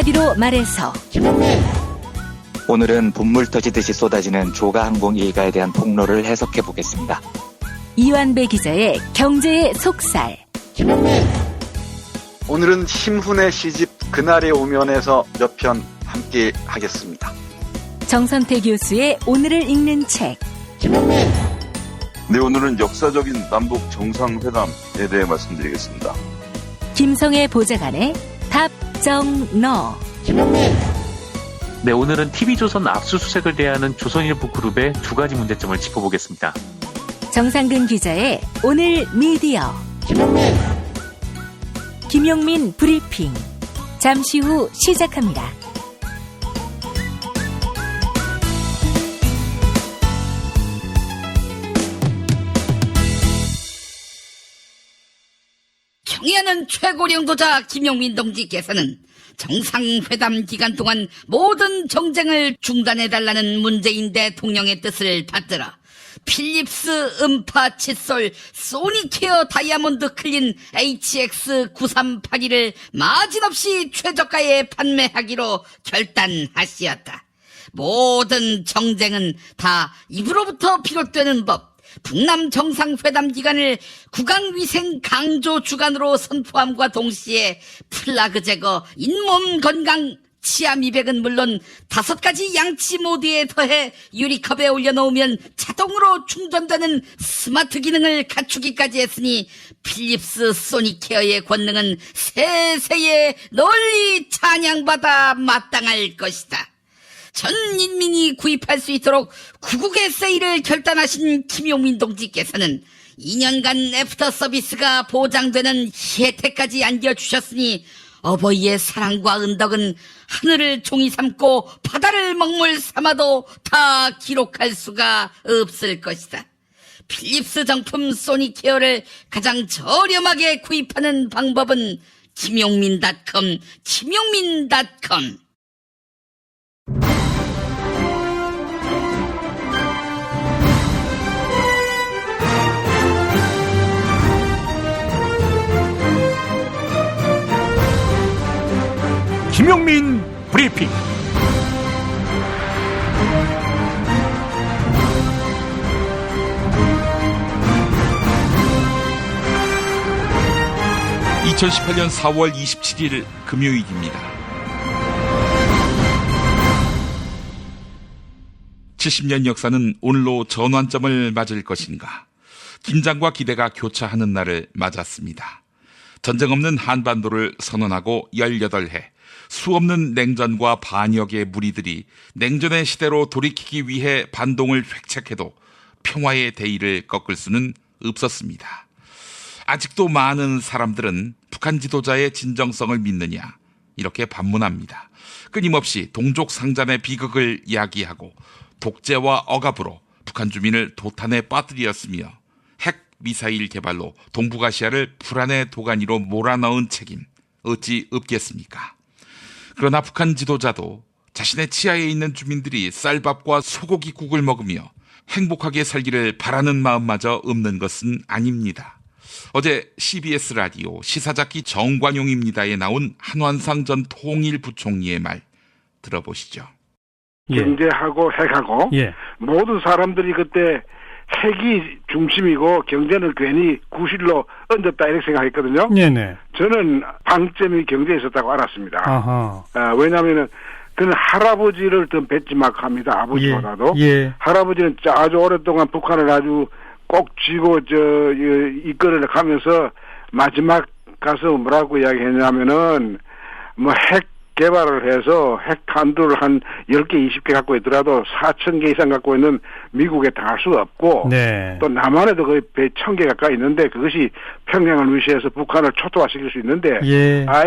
한마디로 말해서 오늘은 분물 터지듯이 쏟아지는 조가항공 일가에 대한 폭로를 해석해 보겠습니다. 이완배 기자의 경제의 속살. 오늘은 심훈의 시집 그날이 오면에서 몇 편 함께 하겠습니다. 정선태 교수의 오늘을 읽는 책. 네, 오늘은 역사적인 남북 정상회담에 대해 말씀드리겠습니다. 김성애 보좌관의 답정너. 네, 오늘은 TV조선 압수수색을 대하는 조선일보 그룹의 두 가지 문제점을 짚어보겠습니다. 정상근 기자의 오늘 미디어. 김용민 브리핑. 잠시 후 시작합니다. 경애하는 최고령도자 김용민 동지께서는 정상회담 기간 동안 모든 정쟁을 중단해달라는 문재인 대통령의 뜻을 받들어 필립스 음파 칫솔 소니케어 다이아몬드 클린 HX9382를 마진없이 최저가에 판매하기로 결단하시었다. 모든 정쟁은 다 입으로부터 비롯되는 법. 북남 정상회담 기간을 국강위생 강조 주간으로 선포함과 동시에 플라그 제거, 잇몸 건강, 치아 미백은 물론 5가지 양치 모드에 더해 유리컵에 올려놓으면 자동으로 충전되는 스마트 기능을 갖추기까지 했으니 필립스 소니케어의 권능은 세세에 널리 찬양받아 마땅할 것이다. 전 인민이 구입할 수 있도록 구국의 세일을 결단하신 김용민 동지께서는 2년간 애프터 서비스가 보장되는 혜택까지 안겨주셨으니 어버이의 사랑과 은덕은 하늘을 종이 삼고 바다를 먹물 삼아도 다 기록할 수가 없을 것이다. 필립스 정품 소니케어를 가장 저렴하게 구입하는 방법은 김용민.com. 김용민 브리핑. (2018년 4월 27일) 금요일입니다. 70년 역사는 오늘로 전환점을 맞을 것인가. 긴장과 기대가 교차하는 날을 맞았습니다. 전쟁 없는 한반도를 선언하고 18해 수없는 냉전과 반역의 무리들이 냉전의 시대로 돌이키기 위해 반동을 획책해도 평화의 대의를 꺾을 수는 없었습니다. 아직도 많은 사람들은 북한 지도자의 진정성을 믿느냐 이렇게 반문합니다. 끊임없이 동족 상잔의 비극을 이야기하고 독재와 억압으로 북한 주민을 도탄에 빠뜨렸으며 핵 미사일 개발로 동북아시아를 불안의 도가니로 몰아넣은 책임 어찌 없겠습니까? 그러나 북한 지도자도 자신의 치하에 있는 주민들이 쌀밥과 소고기국을 먹으며 행복하게 살기를 바라는 마음마저 없는 것은 아닙니다. 어제 CBS 라디오 시사잡기 정관용입니다에 나온 한완상 전 통일부총리의 말 들어보시죠. 경제하고 핵하고 모든 사람들이 그때 핵이 중심이고 경제는 괜히 구실로 얹었다 이렇게 생각했거든요. 네네. 저는 방점이 경제에 있었다고 알았습니다. 왜냐하면은 그는 할아버지를 더 뵙지막합니다. 아버지보다도. 할아버지는 아주 오랫동안 북한을 아주 꼭 쥐고 이끌어 가면서 마지막 가서 뭐라고 이야기했냐면은 뭐 핵 개발을 해서 핵 한도를 한 10개, 20개 갖고 있더라도 4,000개 이상 갖고 있는 미국에 당할 수가 없고 또 남한에도 거의 1,000개 가까이 있는데 그것이 평양을 위시해서 북한을 초토화시킬 수 있는데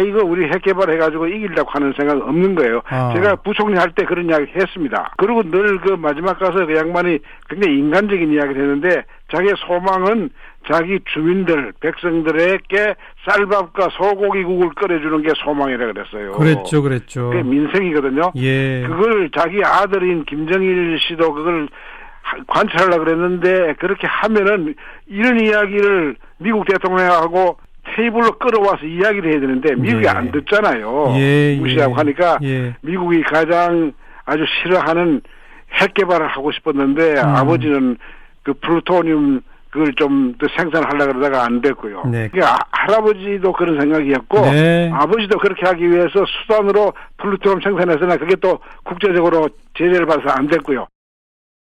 이거 우리 핵 개발해가지고 이기려고 하는 생각은 없는 거예요. 제가 부총리 할 때 그런 이야기 했습니다. 그리고 늘 그 마지막 가서 그 양반이 굉장히 인간적인 이야기를 했는데 자기의 소망은 자기 주민들, 백성들에게 쌀밥과 소고기국을 끓여주는 게 소망이라 그랬어요. 그랬죠. 그게 민생이거든요. 그걸 자기 아들인 김정일 씨도 그걸 관찰하려고 그랬는데 그렇게 하면은 이런 이야기를 미국 대통령하고 테이블로 끌어와서 이야기를 해야 되는데 미국이 안 듣잖아요. 무시하고 하니까 미국이 가장 아주 싫어하는 핵 개발을 하고 싶었는데 아버지는 그 플루토늄 그걸 좀 더 생산하려고 그러다가 안 됐고요. 그러니까 할아버지도 그런 생각이었고 아버지도 그렇게 하기 위해서 수단으로 플루토늄 생산했으나 그게 또 국제적으로 제재를 받아서 안 됐고요.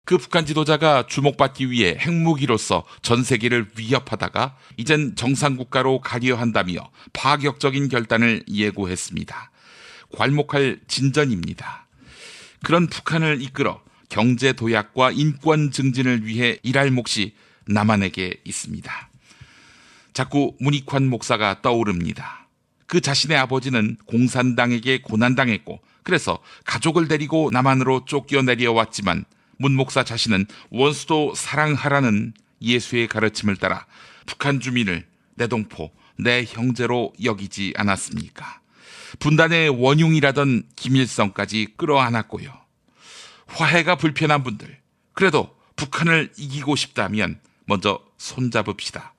그 북한 지도자가 주목받기 위해 핵무기로서 전 세계를 위협하다가 이젠 정상국가로 가려 한다며 파격적인 결단을 예고했습니다. 괄목할 진전입니다. 그런 북한을 이끌어 경제 도약과 인권 증진을 위해 일할 몫이 남한에게 있습니다. 자꾸 문익환 목사가 떠오릅니다. 그 자신의 아버지는 공산당에게 고난당했고 그래서 가족을 데리고 남한으로 쫓겨 내려왔지만 문 목사 자신은 원수도 사랑하라는 예수의 가르침을 따라 북한 주민을 내 동포, 내 형제로 여기지 않았습니까? 분단의 원흉이라던 김일성까지 끌어안았고요. 화해가 불편한 분들, 그래도 북한을 이기고 싶다면 먼저 손잡읍시다.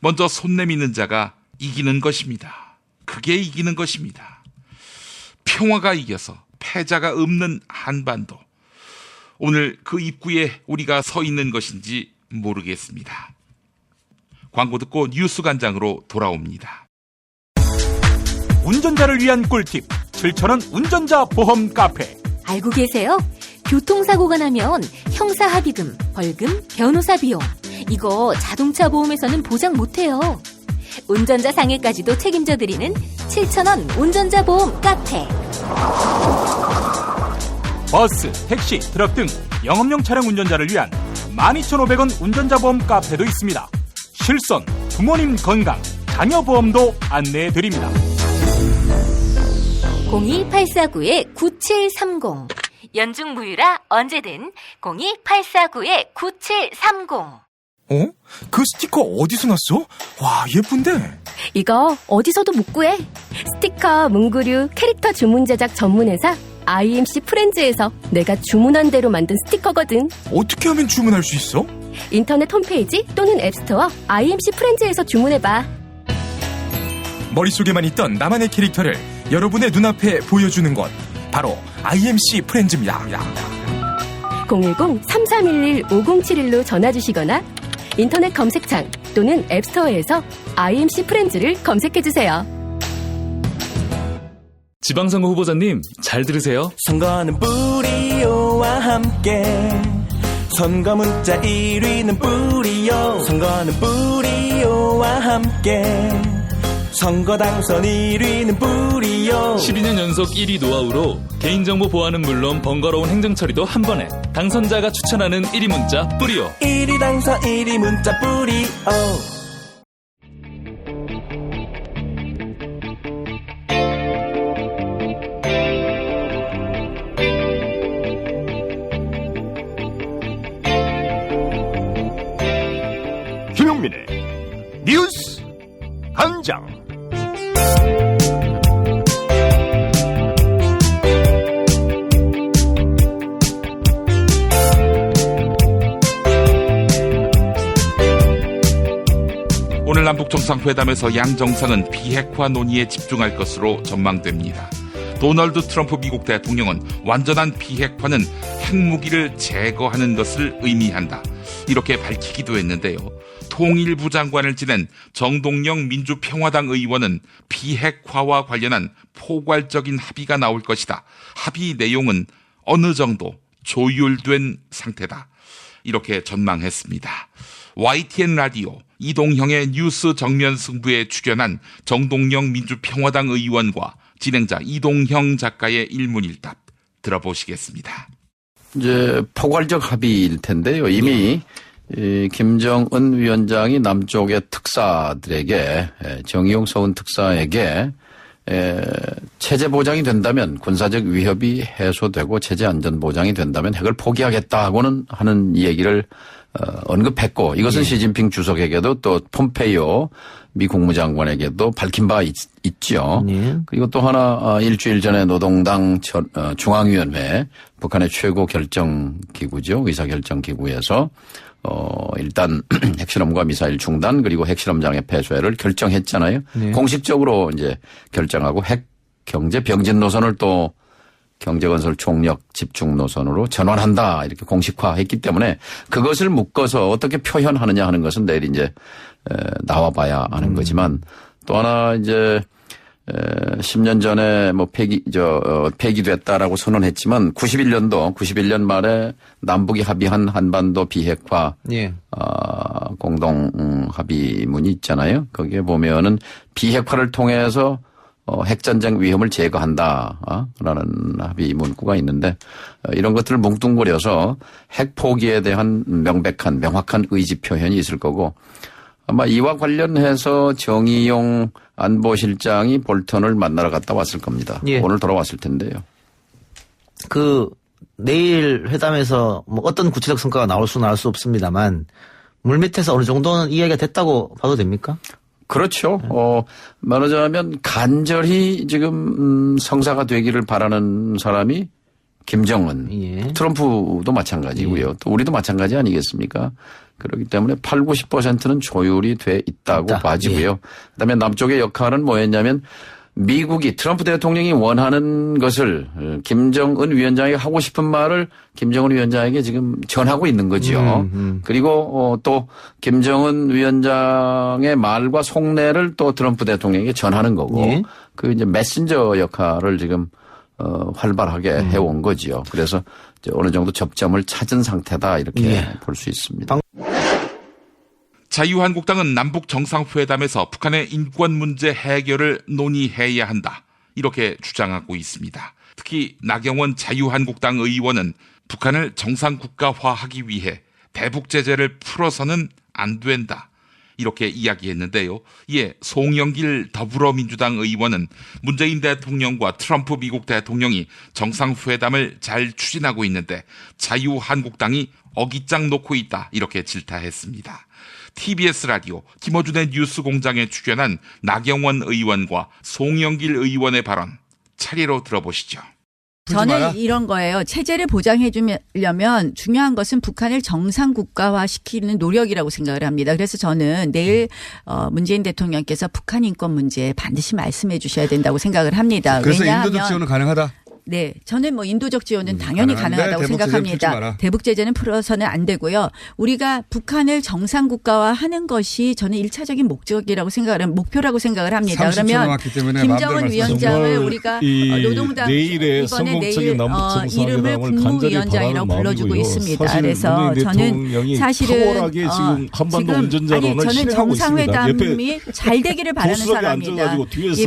먼저 손 내미는 자가 이기는 것입니다. 그게 이기는 것입니다. 평화가 이겨서 패자가 없는 한반도. 오늘 그 입구에 우리가 서 있는 것인지 모르겠습니다. 광고 듣고 뉴스 간장으로 돌아옵니다. 운전자를 위한 꿀팁 7,000원 운전자 보험 카페. 알고 계세요? 교통사고가 나면 형사합의금, 벌금, 변호사 비용 이거 자동차 보험에서는 보장 못해요. 운전자 상해까지도 책임져드리는 7,000원 운전자 보험 카페. 버스, 택시, 트럭 등 영업용 차량 운전자를 위한 12,500원 운전자 보험 카페도 있습니다. 실손, 부모님 건강, 자녀 보험도 안내해드립니다. 02849-9730 연중 무휴라 언제든 02849-9730. 어? 그 스티커 어디서 났어? 와, 예쁜데? 이거 어디서도 못 구해. 스티커, 문구류, 캐릭터 주문 제작 전문회사 IMC 프렌즈에서 내가 주문한 대로 만든 스티커거든. 어떻게 하면 주문할 수 있어? 인터넷 홈페이지 또는 앱스토어 IMC 프렌즈에서 주문해봐. 머릿속에만 있던 나만의 캐릭터를 여러분의 눈앞에 보여주는 것, 바로 IMC 프렌즈입니다. 010-3311-5071로 전화주시거나 인터넷 검색창 또는 앱스토어에서 IMC 프렌즈를 검색해주세요. 지방선거 후보자님, 잘 들으세요. 선거는 뿌리오와 함께, 선거 문자 1위는 뿌리오. 선거는 뿌리오와 함께, 선거 당선 1위는 뿌리오. 12년 연속 1위 노하우로 개인정보 보안은 물론 번거로운 행정처리도 한 번에. 당선자가 추천하는 1위 문자 뿌리오. 1위 당선 1위 문자 뿌리오. 김용민의 뉴스 간장. 오늘 남북 정상회담에서 양 정상은 비핵화 논의에 집중할 것으로 전망됩니다. 도널드 트럼프 미국 대통령은 완전한 비핵화는 핵무기를 제거하는 것을 의미한다, 이렇게 밝히기도 했는데요. 통일부 장관을 지낸 정동영 민주평화당 의원은 비핵화와 관련한 포괄적인 합의가 나올 것이다. 합의 내용은 어느 정도 조율된 상태다, 이렇게 전망했습니다. YTN 라디오 이동형의 뉴스 정면 승부에 출연한 정동영 민주평화당 의원과 진행자 이동형 작가의 일문일답 들어보시겠습니다. 이제 포괄적 합의일 텐데요. 이미 김정은 위원장이 남쪽의 특사들에게, 정의용 서훈 특사에게 체제 보장이 된다면, 군사적 위협이 해소되고 체제 안전 보장이 된다면 핵을 포기하겠다고는 하는 얘기를 언급했고, 이것은 시진핑 주석에게도 또 폼페이오 미 국무장관에게도 밝힌 바 있죠. 그리고 또 하나, 일주일 전에 노동당 중앙위원회, 북한의 최고 결정기구죠. 의사결정기구에서 일단 핵실험과 미사일 중단 그리고 핵실험장의 폐쇄를 결정했잖아요. 네. 공식적으로 이제 결정하고 핵 경제 병진 노선을 또 경제건설 총력 집중 노선으로 전환한다 이렇게 공식화했기 때문에 그것을 묶어서 어떻게 표현하느냐 하는 것은 내일 이제 나와봐야 하는 거지만 또 하나 이제 10년 전에 뭐 폐기됐다라고 선언했지만 91년 말에 남북이 합의한 한반도 비핵화 예. 공동 합의문이 있잖아요. 거기에 보면은 비핵화를 통해서 핵전쟁 위험을 제거한다라는 합의 문구가 있는데 이런 것들을 뭉뚱그려서 핵 포기에 대한 명확한 의지 표현이 있을 거고 아마 이와 관련해서 정의용 안보실장이 볼턴을 만나러 갔다 왔을 겁니다. 예. 오늘 돌아왔을 텐데요. 내일 회담에서 뭐 어떤 구체적 성과가 나올 수는 알 수 없습니다만 물밑에서 어느 정도는 이야기가 됐다고 봐도 됩니까? 그렇죠. 말하자면 간절히 지금 성사가 되기를 바라는 사람이 김정은, 예. 트럼프도 마찬가지고요. 예. 또 우리도 마찬가지 아니겠습니까? 그렇기 때문에 80~90%는 조율이 돼 있다고 봐지고요. 예. 그다음에 남쪽의 역할은 뭐였냐면 미국이 트럼프 대통령이 원하는 것을 김정은 위원장이 하고 싶은 말을 김정은 위원장에게 지금 전하고 있는 거죠. 그리고 또 김정은 위원장의 말과 속내를 또 트럼프 대통령에게 전하는 거고 예. 그 이제 메신저 역할을 지금 활발하게 해온 거지요. 그래서 이제 어느 정도 접점을 찾은 상태다 이렇게 예. 볼 수 있습니다. 자유한국당은 남북 정상회담에서 북한의 인권 문제 해결을 논의해야 한다. 이렇게 주장하고 있습니다. 특히 나경원 자유한국당 의원은 북한을 정상국가화하기 위해 대북 제재를 풀어서는 안 된다. 이렇게 이야기했는데요. 이에 송영길 더불어민주당 의원은 문재인 대통령과 트럼프 미국 대통령이 정상회담을 잘 추진하고 있는데 자유한국당이 어깃장 놓고 있다. 이렇게 질타했습니다. TBS 라디오 김어준의 뉴스공장에 출연한 나경원 의원과 송영길 의원의 발언 차례로 들어보시죠. 저는 이런 거예요. 체제를 보장해 주려면 중요한 것은 북한을 정상국가화시키는 노력이라고 생각을 합니다. 그래서 저는 내일 문재인 대통령께서 북한 인권 문제 반드시 말씀해 주셔야 된다고 생각을 합니다. 그래서 왜냐하면 인도적 지원은 가능하다? 네. 저는 뭐 인도적 지원은 당연히 가능하다고 생각합니다. 대북 제재는 풀어서는 안 되고요. 우리가 북한을 정상국가화 하는 것이 저는 1차적인 목적이라고 목표라고 생각을 합니다. 그러면 김정은 위원장을 우리가 노동당 이번에 내일 이름을 국무위원장이라고 불러주고 있습니다. 그래서 저는 사실은 저는 정상회담이 잘 되기를 바라는 사람입니다.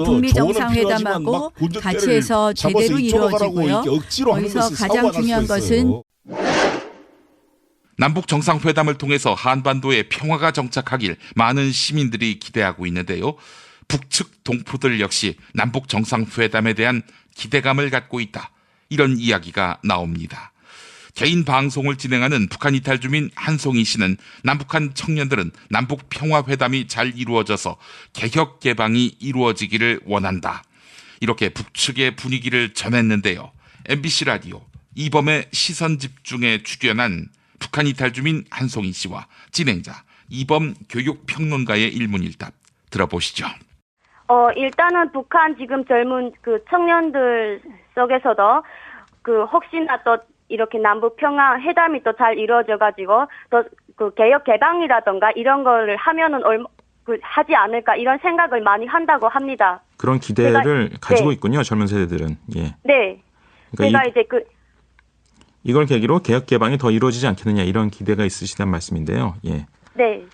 북미 정상회담하고 같이 해서 제대로 이루어지고요. 거기서 가장 중요한 것은 남북 정상회담을 통해서 한반도에 평화가 정착하길 많은 시민들이 기대하고 있는데요. 북측 동포들 역시 남북 정상회담에 대한 기대감을 갖고 있다. 이런 이야기가 나옵니다. 개인 방송을 진행하는 북한 이탈 주민 한송희 씨는 남북한 청년들은 남북 평화회담이 잘 이루어져서 개혁 개방이 이루어지기를 원한다. 이렇게 북측의 분위기를 전했는데요. MBC 라디오 이범의 시선집중에 출연한 북한 이탈 주민 한송희 씨와 진행자 이범 교육평론가의 일문일답 들어보시죠. 일단은 북한 지금 젊은 청년들 속에서도 혹시나 또 이렇게 남북 평화 회담이 또 잘 이루어져가지고 또 개혁 개방이라던가 이런 거를 하면은 하지 않을까 이런 생각을 많이 한다고 합니다. 그런 기대를 가지고 있군요, 젊은 세대들은. 예. 네. 그러니까 이걸 계기로 개혁 개방이 더 이루어지지 않겠느냐 이런 기대가 있으시다는 말씀인데요. 예. 네.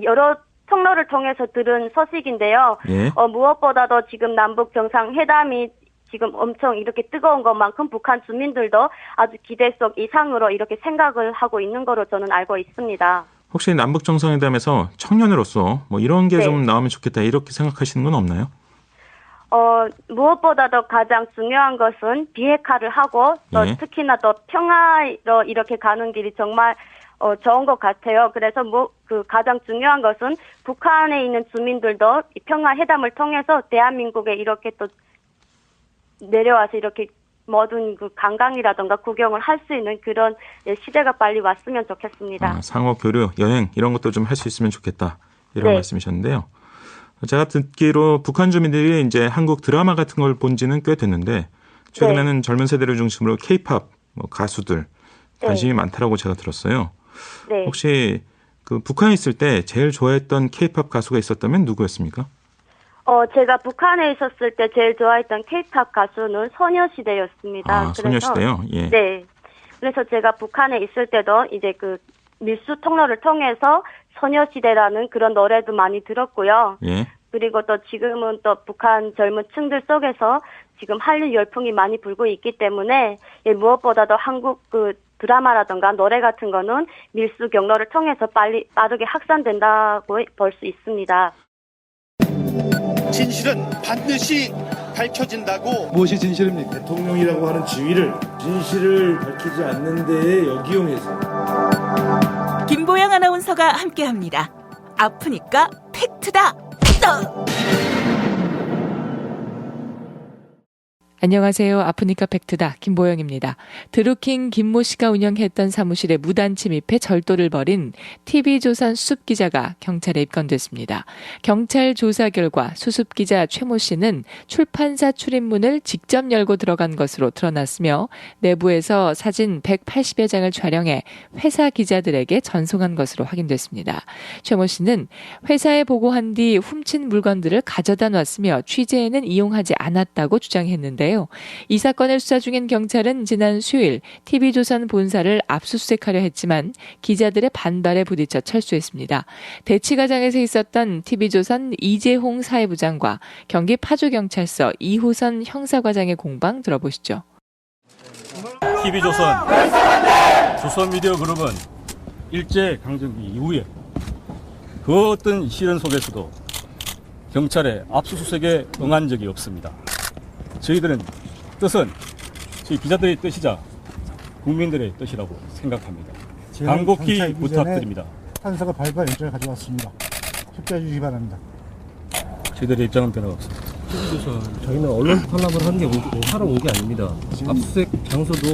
여러 통로를 통해서 들은 소식인데요. 예. 무엇보다도 지금 남북 정상회담이 지금 엄청 이렇게 뜨거운 것만큼 북한 주민들도 아주 기대 속 이상으로 이렇게 생각을 하고 있는 거로 저는 알고 있습니다. 혹시 남북 정상회담에서 청년으로서 뭐 이런 게 좀 나오면 좋겠다 이렇게 생각하시는 건 없나요? 무엇보다도 가장 중요한 것은 비핵화를 하고 또 예. 특히나 또 평화로 이렇게 가는 길이 정말 좋은 것 같아요. 그래서 가장 중요한 것은 북한에 있는 주민들도 이 평화 회담을 통해서 대한민국에 이렇게 또 내려와서 이렇게 모든 그 관광이라던가 구경을 할 수 있는 그런 시대가 빨리 왔으면 좋겠습니다. 상호 교류, 여행 이런 것도 좀 할 수 있으면 좋겠다. 이런 말씀이셨는데요. 제가 듣기로 북한 주민들이 이제 한국 드라마 같은 걸 본 지는 꽤 됐는데 최근에는 젊은 세대를 중심으로 K-팝 가수들 관심이 많다라고 제가 들었어요. 네. 혹시 그 북한에 있을 때 제일 좋아했던 K-팝 가수가 있었다면 누구였습니까? 제가 북한에 있었을 때 제일 좋아했던 K-팝 가수는 소녀시대였습니다. 소녀시대요? 예. 네. 그래서 제가 북한에 있을 때도 이제 그 밀수 통로를 통해서 소녀시대라는 그런 노래도 많이 들었고요. 예. 그리고 또 지금은 또 북한 젊은 층들 속에서 지금 한류 열풍이 많이 불고 있기 때문에 무엇보다도 한국 그 드라마라든가 노래 같은 거는 밀수 경로를 통해서 빠르게 확산된다고 볼 수 있습니다. 진실은 반드시 밝혀진다고. 무엇이 진실입니까? 대통령이라고 하는 지위를 진실을 밝히지 않는 데에 역이용해서. 김보영 아나운서가 함께합니다. 아프니까 팩트다. 안녕하세요. 아프니까 팩트다. 김보영입니다. 드루킹 김모 씨가 운영했던 사무실에 무단 침입해 절도를 벌인 TV조선 수습기자가 경찰에 입건됐습니다. 경찰 조사 결과 수습기자 최모 씨는 출판사 출입문을 직접 열고 들어간 것으로 드러났으며 내부에서 사진 180여 장을 촬영해 회사 기자들에게 전송한 것으로 확인됐습니다. 최모 씨는 회사에 보고한 뒤 훔친 물건들을 가져다 놨으며 취재에는 이용하지 않았다고 주장했는데요. 이 사건을 수사 중인 경찰은 지난 수요일 TV조선 본사를 압수수색하려 했지만 기자들의 반발에 부딪혀 철수했습니다. 대치가장에서 있었던 TV조선 이재홍 사회부장과 경기 파주경찰서 이호선 형사과장의 공방 들어보시죠. TV조선, 조선미디어그룹은 일제강점기 이후에 그 어떤 시련 속에서도 경찰의 압수수색에 응한 적이 없습니다. 저희들은 뜻은 저희 기자들의 뜻이자 국민들의 뜻이라고 생각합니다. 간곡히 부탁드립니다. 판사가 발부한 일정을 가져왔습니다. 협조해 주시기 바랍니다. 저희들의 입장은 변화가 없습니다. TV조선, 저희는 언론 탄압을 하러 온 게 아닙니다. 압수수색 장소도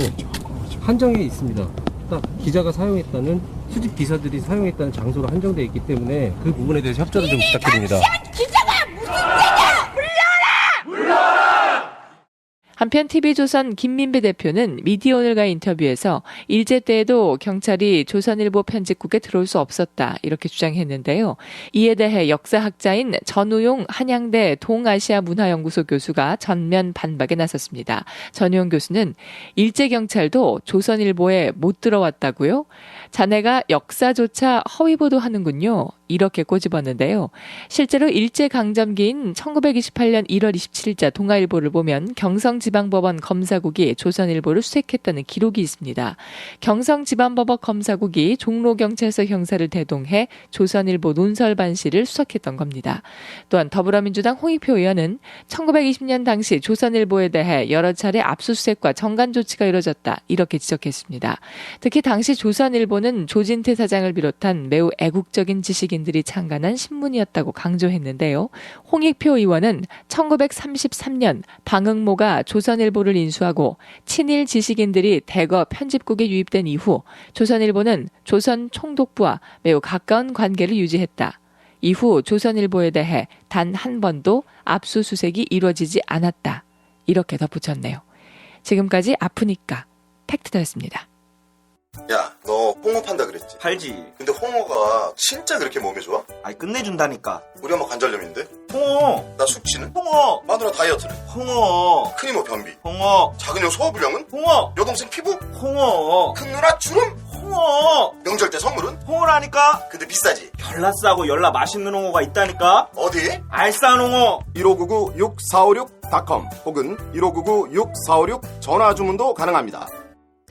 한정해 있습니다. 딱 기자가 사용했다는 수집 기사들이 사용했다는 장소로 한정되어 있기 때문에 그 부분에 대해서 협조를 좀 부탁드립니다. 기자가 무슨 죄냐! 물러라! 한편 TV조선 김민배 대표는 미디어오늘과의 인터뷰에서 일제 때에도 경찰이 조선일보 편집국에 들어올 수 없었다 이렇게 주장했는데요. 이에 대해 역사학자인 전우용 한양대 동아시아문화연구소 교수가 전면 반박에 나섰습니다. 전우용 교수는 일제경찰도 조선일보에 못 들어왔다고요? 자네가 역사조차 허위보도하는군요. 이렇게 꼬집었는데요. 실제로 일제강점기인 1928년 1월 27일자 동아일보를 보면 경성지방법원 검사국이 조선일보를 수색했다는 기록이 있습니다. 경성지방법원 검사국이 종로경찰서 형사를 대동해 조선일보 논설반시를 수석했던 겁니다. 또한 더불어민주당 홍익표 의원은 1920년 당시 조선일보에 대해 여러 차례 압수수색과 정관 조치가 이뤄졌다 이렇게 지적했습니다. 특히 당시 조선일보는 조진태 사장을 비롯한 매우 애국적인 지식인 들이 창간한 신문이었다고 강조했는데요. 홍익표 의원은 1933년 방응모가 조선일보를 인수하고 친일 지식인들이 대거 편집국에 유입된 이후 조선일보는 조선 총독부와 매우 가까운 관계를 유지했다. 이후 조선일보에 대해 단 한 번도 압수수색이 이루어지지 않았다. 이렇게 덧붙였네요. 지금까지 아프니까 팩트다였습니다. 야, 너 홍어 판다 그랬지? 팔지. 근데 홍어가 진짜 그렇게 몸에 좋아? 아니 끝내준다니까. 우리 엄마 관절염인데? 홍어. 나 숙취는? 홍어. 마누라 다이어트는? 홍어. 큰 이모 변비? 홍어. 작은 형 소화불량은? 홍어. 여동생 피부? 홍어. 큰 누나 주름? 홍어. 명절 때 선물은? 홍어라니까. 근데 비싸지? 열라 싸고 열라 맛있는 홍어가 있다니까. 어디? 알싸한 홍어. 1599-6456.com 혹은 1599-6456 전화 주문도 가능합니다.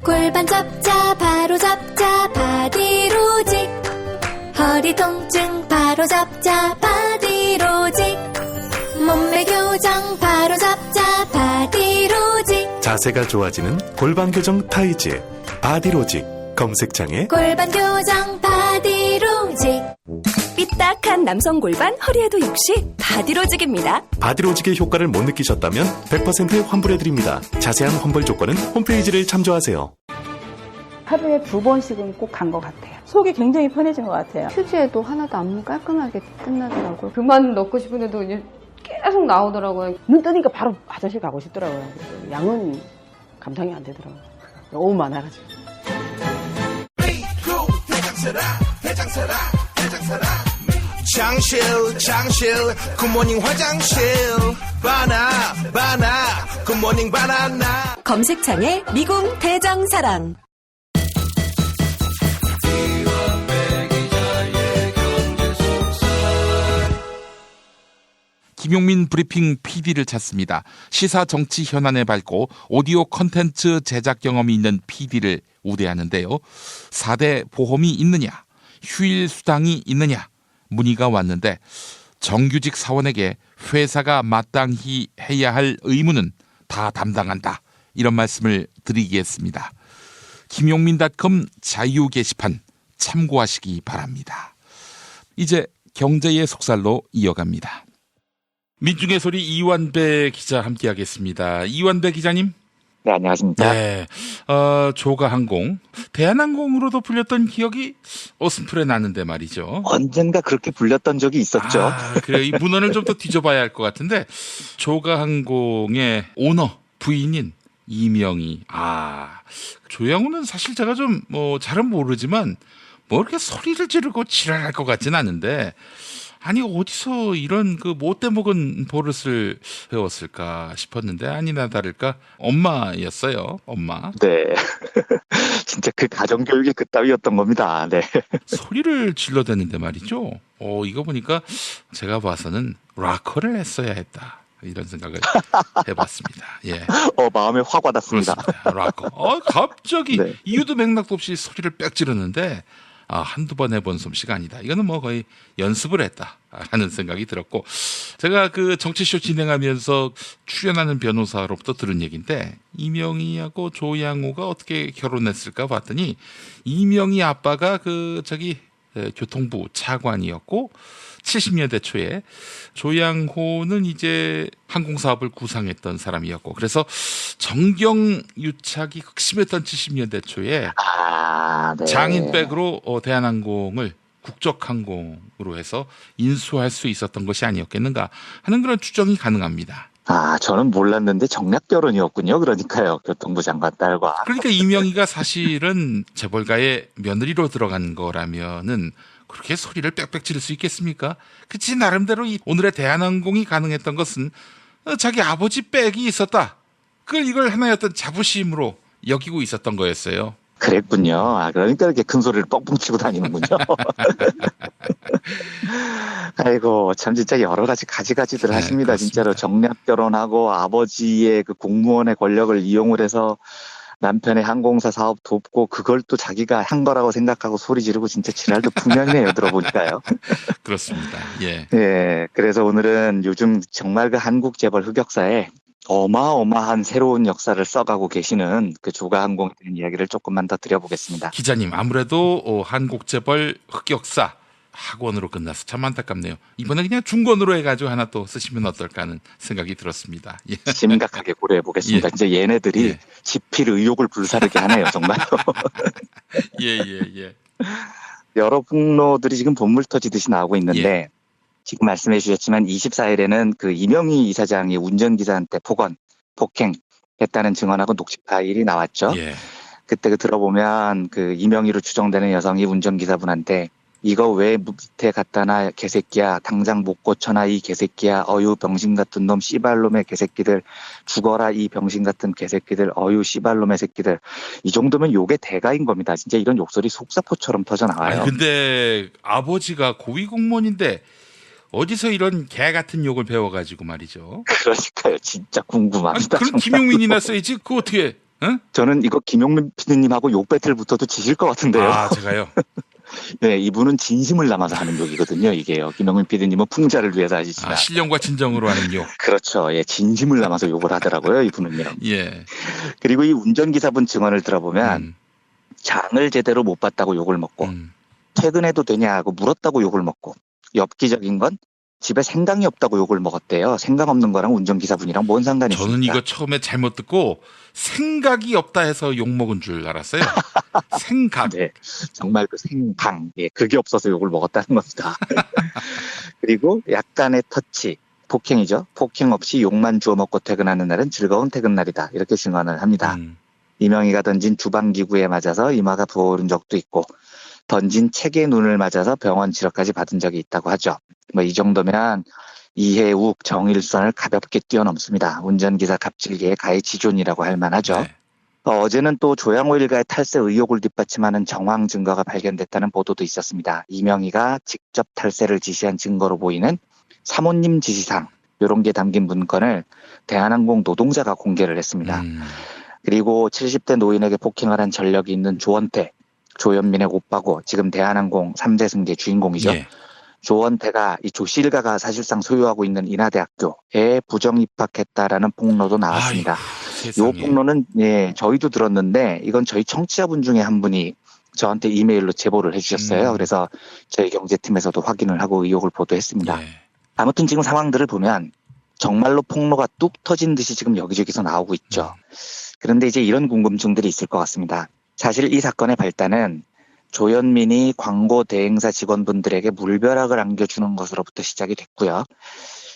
골반 잡자 바로 잡자 바디로직, 허리 통증 바로 잡자 바디로직, 몸매 교정 바로 잡자 바디로직, 자세가 좋아지는 골반 교정 타이즈 바디로직. 검색창에 골반 교정 바디로직. 삐딱한 밋밋한 남성 골반, 허리에도 역시 바디로직입니다. 바디로직의 효과를 못 느끼셨다면 100% 환불해드립니다. 자세한 환불 조건은 홈페이지를 참조하세요. 하루에 2번씩은 꼭 간 것 같아요. 속이 굉장히 편해진 것 같아요. 휴지에도 하나도 안 깔끔하게 끝나더라고요. 그만 넣고 싶은데도 이제 계속 나오더라고요. 눈 뜨니까 바로 화장실 가고 싶더라고요. 양은 감당이 안 되더라고요. 너무 많아가지고. 장실 굿모닝 화장실 바나 굿모닝 바나나. 검색창에 미궁 대장사랑. 김용민 브리핑 PD를 찾습니다. 시사 정치 현안에 밝고 오디오 콘텐츠 제작 경험이 있는 PD를 우대하는데요. 4대 보험이 있느냐, 휴일 수당이 있느냐 문의가 왔는데 정규직 사원에게 회사가 마땅히 해야 할 의무는 다 담당한다. 이런 말씀을 드리겠습니다. 김용민.com 자유 게시판 참고하시기 바랍니다. 이제 경제의 속살로 이어갑니다. 민중의 소리 이완배 기자 함께하겠습니다. 이완배 기자님. 네, 안녕하십니까. 네, 조가항공, 대한항공으로도 불렸던 기억이 어슴풀에 나는데 말이죠. 언젠가 그렇게 불렸던 적이 있었죠. 그래요. 이 문헌을 좀 더 뒤져봐야 할 것 같은데 조가항공의 오너 부인인 이명희. 조양호는 사실 제가 좀 잘은 모르지만 이렇게 소리를 지르고 지랄할 것 같진 않은데. 아니 어디서 이런 못돼 먹은 버릇을 배웠을까 싶었는데 아니나 다를까 엄마였어요. 엄마. 네. 진짜 그 가정교육이 그따위였던 겁니다. 네. 소리를 질러대는데 말이죠. 이거 보니까 제가 봐서는 락커를 했어야 했다. 이런 생각을 해봤습니다. 예. 마음에 확 와닿습니다. 그렇습니다. 락커. 갑자기 네. 이유도 맥락도 없이 소리를 빽 지르는데 한두 번 해본 솜씨가 아니다. 이거는 거의 연습을 했다라는 생각이 들었고, 제가 그 정치쇼 진행하면서 출연하는 변호사로부터 들은 얘기인데, 이명희하고 조양호가 어떻게 결혼했을까 봤더니, 이명희 아빠가 교통부 차관이었고, 70년대 초에 조양호는 이제 항공사업을 구상했던 사람이었고, 그래서 정경유착이 극심했던 70년대 초에 네. 장인백으로 대한항공을 국적항공으로 해서 인수할 수 있었던 것이 아니었겠는가 하는 그런 추정이 가능합니다. 저는 몰랐는데 정략 결혼이었군요. 그러니까요. 교통부 장관 딸과. 그러니까 이명희가 사실은 재벌가의 며느리로 들어간 거라면은 그렇게 소리를 빽빽 지를 수 있겠습니까? 그치, 나름대로 오늘의 대한항공이 가능했던 것은 자기 아버지 백이 있었다. 이걸 하나의 어떤 자부심으로 여기고 있었던 거였어요. 그랬군요. 그러니까 이렇게 큰 소리를 뻥뻥 치고 다니는군요. 아이고, 참 진짜 여러 가지 가지가지들 하십니다. 그렇습니다. 진짜로 정략 결혼하고 아버지의 그 공무원의 권력을 이용을 해서 남편의 항공사 사업 돕고 그걸 또 자기가 한 거라고 생각하고 소리 지르고 진짜 지랄도 분명해요. 들어보니까요. 그렇습니다. 예. 예. 그래서 오늘은 요즘 정말 그 한국 재벌 흑역사에 어마어마한 새로운 역사를 써가고 계시는 그 조가항공에 대한 이야기를 조금만 더 드려보겠습니다. 기자님, 아무래도 한국 재벌 흑역사 학원으로 끝나서 참 안타깝네요. 이번에 그냥 중권으로 해가지고 하나 또 쓰시면 어떨까 하는 생각이 들었습니다. 예. 심각하게 고려해보겠습니다. 예. 진짜 얘네들이 지필 의욕을 불사르게 하네요. 정말로. 예. 여러 폭로들이 지금 본물 터지듯이 나오고 있는데 지금 말씀해 주셨지만 24일에는 그 이명희 이사장이 운전기사한테 폭행했다는 증언하고 녹취 파일이 나왔죠. 예. 그때 들어보면 그 이명희로 추정되는 여성이 운전기사분한테 이거 왜 밑에 갖다 놔 개새끼야, 당장 못 고쳐놔 이 개새끼야, 어유 병신 같은 놈 씨발놈의 개새끼들, 죽어라 이 병신 같은 개새끼들, 어유 씨발놈의 새끼들. 이 정도면 욕의 대가인 겁니다. 진짜 이런 욕설이 속사포처럼 터져나와요. 근데 아버지가 고위공무원인데 어디서 이런 개 같은 욕을 배워가지고 말이죠. 그러니까요. 진짜 궁금합니다. 그럼 김용민이나 써야지. 그거 어떻게? 응? 저는 이거 김용민 PD님하고 욕 배틀 붙어도 지실 것 같은데요. 제가요? 네, 이분은 진심을 담아서 하는 욕이거든요, 이게요. 김용민 PD님은 풍자를 위해서 하시지만. 신령과 진정으로 하는 욕. 그렇죠. 예, 진심을 담아서 욕을 하더라고요, 이분은요. 예. 그리고 이 운전기사분 증언을 들어보면, 장을 제대로 못 봤다고 욕을 먹고, 퇴근해도 되냐 하고 물었다고 욕을 먹고, 엽기적인 건 집에 생강이 없다고 욕을 먹었대요. 생강 없는 거랑 운전기사분이랑 뭔 상관이 있습니까? 저는 이거 처음에 잘못 듣고 생각이 없다 해서 욕 먹은 줄 알았어요. 생각. 네, 정말 그 생강. 예, 그게 없어서 욕을 먹었다는 겁니다. 그리고 약간의 터치. 폭행이죠. 폭행 없이 욕만 주워 먹고 퇴근하는 날은 즐거운 퇴근 날이다. 이렇게 증언을 합니다. 이명희가 던진 주방기구에 맞아서 이마가 부어오른 적도 있고 던진 책의 눈을 맞아서 병원 치료까지 받은 적이 있다고 하죠. 뭐 이 정도면 이해욱, 정일선을 가볍게 뛰어넘습니다. 운전기사 갑질계의 가해 지존이라고 할 만하죠. 네. 어제는 또 조양호 일가의 탈세 의혹을 뒷받침하는 정황 증거가 발견됐다는 보도도 있었습니다. 이명희가 직접 탈세를 지시한 증거로 보이는 사모님 지시상 이런 게 담긴 문건을 대한항공 노동자가 공개를 했습니다. 그리고 70대 노인에게 폭행을 한 전력이 있는 조원태, 조현민의 오빠고 지금 대한항공 3대 승계 주인공이죠. 예. 조원태가 이 조씨 일가가 사실상 소유하고 있는 인하대학교에 부정 입학했다라는 폭로도 나왔습니다. 이 폭로는 예, 저희도 들었는데 이건 저희 청취자분 중에 한 분이 저한테 이메일로 제보를 해주셨어요. 그래서 저희 경제팀에서도 확인을 하고 의혹을 보도했습니다. 예. 아무튼 지금 상황들을 보면 정말로 폭로가 뚝 터진 듯이 지금 여기저기서 나오고 있죠. 그런데 이제 이런 궁금증들이 있을 것 같습니다. 사실 이 사건의 발단은 조현민이 광고 대행사 직원분들에게 물벼락을 안겨주는 것으로부터 시작이 됐고요.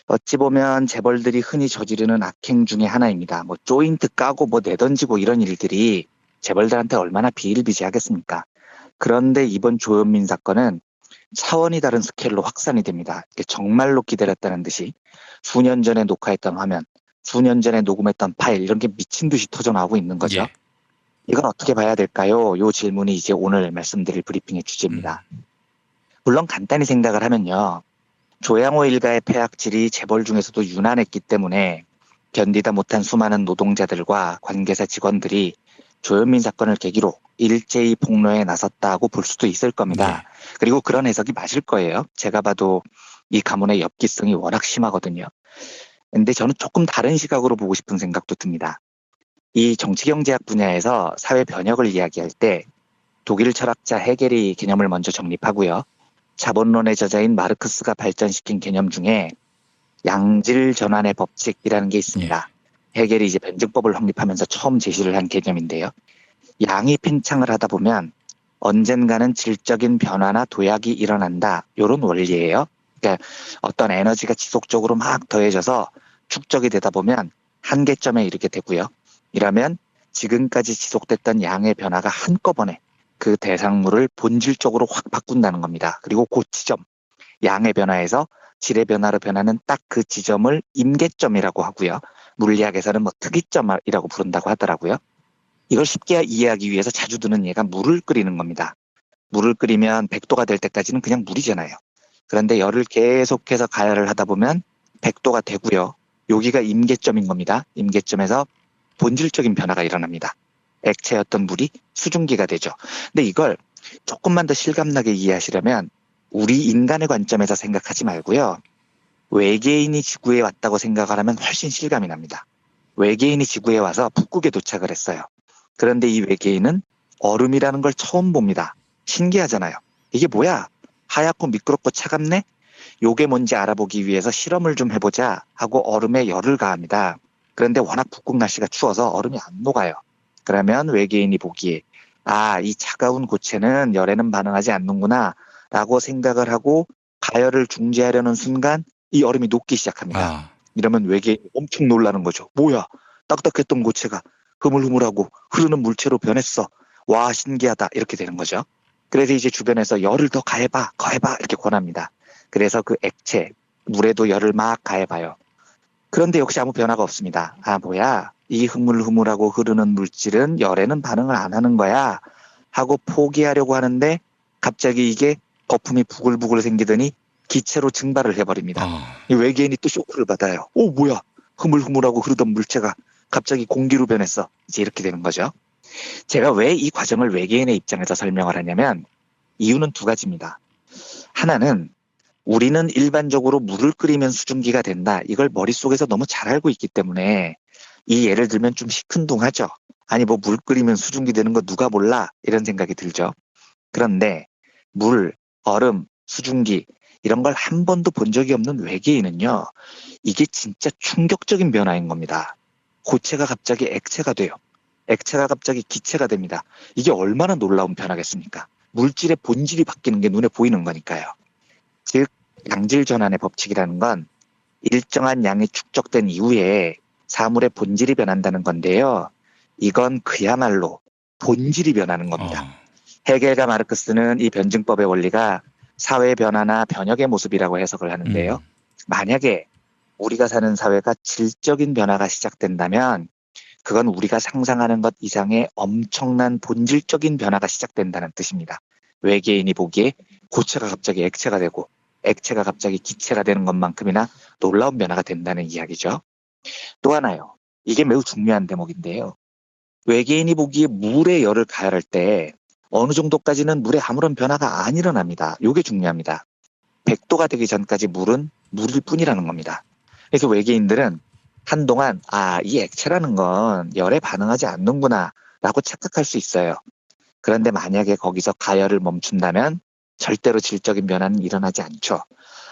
어찌 보면 재벌들이 흔히 저지르는 악행 중에 하나입니다. 뭐 조인트 까고 뭐 내던지고 이런 일들이 재벌들한테 얼마나 비일비재하겠습니까? 그런데 이번 조현민 사건은 차원이 다른 스케일로 확산이 됩니다. 정말로 기다렸다는 듯이 수년 전에 녹화했던 화면, 수년 전에 녹음했던 파일 이런 게 미친 듯이 터져나오고 있는 거죠. 예. 이건 어떻게 봐야 될까요? 이 질문이 이제 오늘 말씀드릴 브리핑의 주제입니다. 물론 간단히 생각을 하면요. 조양호 일가의 폐악질이 재벌 중에서도 유난했기 때문에 견디다 못한 수많은 노동자들과 관계사 직원들이 조현민 사건을 계기로 일제히 폭로에 나섰다고 볼 수도 있을 겁니다. 그리고 그런 해석이 맞을 거예요. 제가 봐도 이 가문의 엽기성이 워낙 심하거든요. 근데 저는 조금 다른 시각으로 보고 싶은 생각도 듭니다. 이 정치경제학 분야에서 사회 변혁을 이야기할 때 독일 철학자 헤겔이 개념을 먼저 정립하고요. 자본론의 저자인 마르크스가 발전시킨 개념 중에 양질 전환의 법칙이라는 게 있습니다. 헤겔이 이제 변증법을 확립하면서 처음 제시를 한 개념인데요. 양이 팽창을 하다 보면 언젠가는 질적인 변화나 도약이 일어난다. 이런 원리예요. 그러니까 어떤 에너지가 지속적으로 막 더해져서 축적이 되다 보면 한계점에 이르게 되고요. 이러면 지금까지 지속됐던 양의 변화가 한꺼번에 그 대상물을 본질적으로 확 바꾼다는 겁니다. 그리고 그 지점, 양의 변화에서 질의 변화로 변하는 딱 그 지점을 임계점이라고 하고요. 물리학에서는 뭐 특이점이라고 부른다고 하더라고요. 이걸 쉽게 이해하기 위해서 자주 드는 예가 물을 끓이는 겁니다. 물을 끓이면 100도가 될 때까지는 그냥 물이잖아요. 그런데 열을 계속해서 가열을 하다 보면 100도가 되고요. 여기가 임계점인 겁니다. 임계점에서 본질적인 변화가 일어납니다. 액체였던 물이 수증기가 되죠. 근데 이걸 조금만 더 실감나게 이해하시려면 우리 인간의 관점에서 생각하지 말고요. 외계인이 지구에 왔다고 생각을 하면 훨씬 실감이 납니다. 외계인이 지구에 와서 북극에 도착을 했어요. 그런데 이 외계인은 얼음이라는 걸 처음 봅니다. 신기하잖아요. 이게 뭐야? 하얗고 미끄럽고 차갑네? 요게 뭔지 알아보기 위해서 실험을 좀 해보자 하고 얼음에 열을 가합니다. 그런데 워낙 북극 날씨가 추워서 얼음이 안 녹아요. 그러면 외계인이 보기에 이 차가운 고체는 열에는 반응하지 않는구나 라고 생각을 하고 가열을 중지하려는 순간 이 얼음이 녹기 시작합니다. 이러면 외계인이 엄청 놀라는 거죠. 뭐야? 딱딱했던 고체가 흐물흐물하고 흐르는 물체로 변했어. 와, 신기하다. 이렇게 되는 거죠. 그래서 이제 주변에서 열을 더 가해봐 이렇게 권합니다. 그래서 그 액체, 물에도 열을 막 가해봐요. 그런데 역시 아무 변화가 없습니다. 뭐야? 이 흐물흐물하고 흐르는 물질은 열에는 반응을 안 하는 거야 하고 포기하려고 하는데 갑자기 이게 거품이 부글부글 생기더니 기체로 증발을 해버립니다. 이 외계인이 또 쇼크를 받아요. 뭐야? 흐물흐물하고 흐르던 물체가 갑자기 공기로 변했어. 이제 이렇게 되는 거죠. 제가 왜 이 과정을 외계인의 입장에서 설명을 하냐면 이유는 두 가지입니다. 하나는 우리는 일반적으로 물을 끓이면 수증기가 된다. 이걸 머릿속에서 너무 잘 알고 있기 때문에 이 예를 들면 좀 시큰둥하죠. 아니 뭐 물 끓이면 수증기 되는 거 누가 몰라? 이런 생각이 들죠. 그런데 물, 얼음, 수증기 이런 걸 한 번도 본 적이 없는 외계인은요. 이게 진짜 충격적인 변화인 겁니다. 고체가 갑자기 액체가 돼요. 액체가 갑자기 기체가 됩니다. 이게 얼마나 놀라운 변화겠습니까? 물질의 본질이 바뀌는 게 눈에 보이는 거니까요. 즉 양질 전환의 법칙이라는 건 일정한 양이 축적된 이후에 사물의 본질이 변한다는 건데요. 이건 그야말로 본질이 변하는 겁니다. 헤겔과 마르크스는 이 변증법의 원리가 사회 변화나 변혁의 모습이라고 해석을 하는데요. 만약에 우리가 사는 사회가 질적인 변화가 시작된다면 그건 우리가 상상하는 것 이상의 엄청난 본질적인 변화가 시작된다는 뜻입니다. 외계인이 보기에 고체가 갑자기 액체가 되고 액체가 갑자기 기체가 되는 것만큼이나 놀라운 변화가 된다는 이야기죠. 또 하나요. 이게 매우 중요한 대목인데요. 외계인이 보기에 물의 열을 가열할 때 어느 정도까지는 물에 아무런 변화가 안 일어납니다. 이게 중요합니다. 100도가 되기 전까지 물은 물일 뿐이라는 겁니다. 그래서 외계인들은 한동안 이 액체라는 건 열에 반응하지 않는구나 라고 착각할 수 있어요. 그런데 만약에 거기서 가열을 멈춘다면 절대로 질적인 변화는 일어나지 않죠.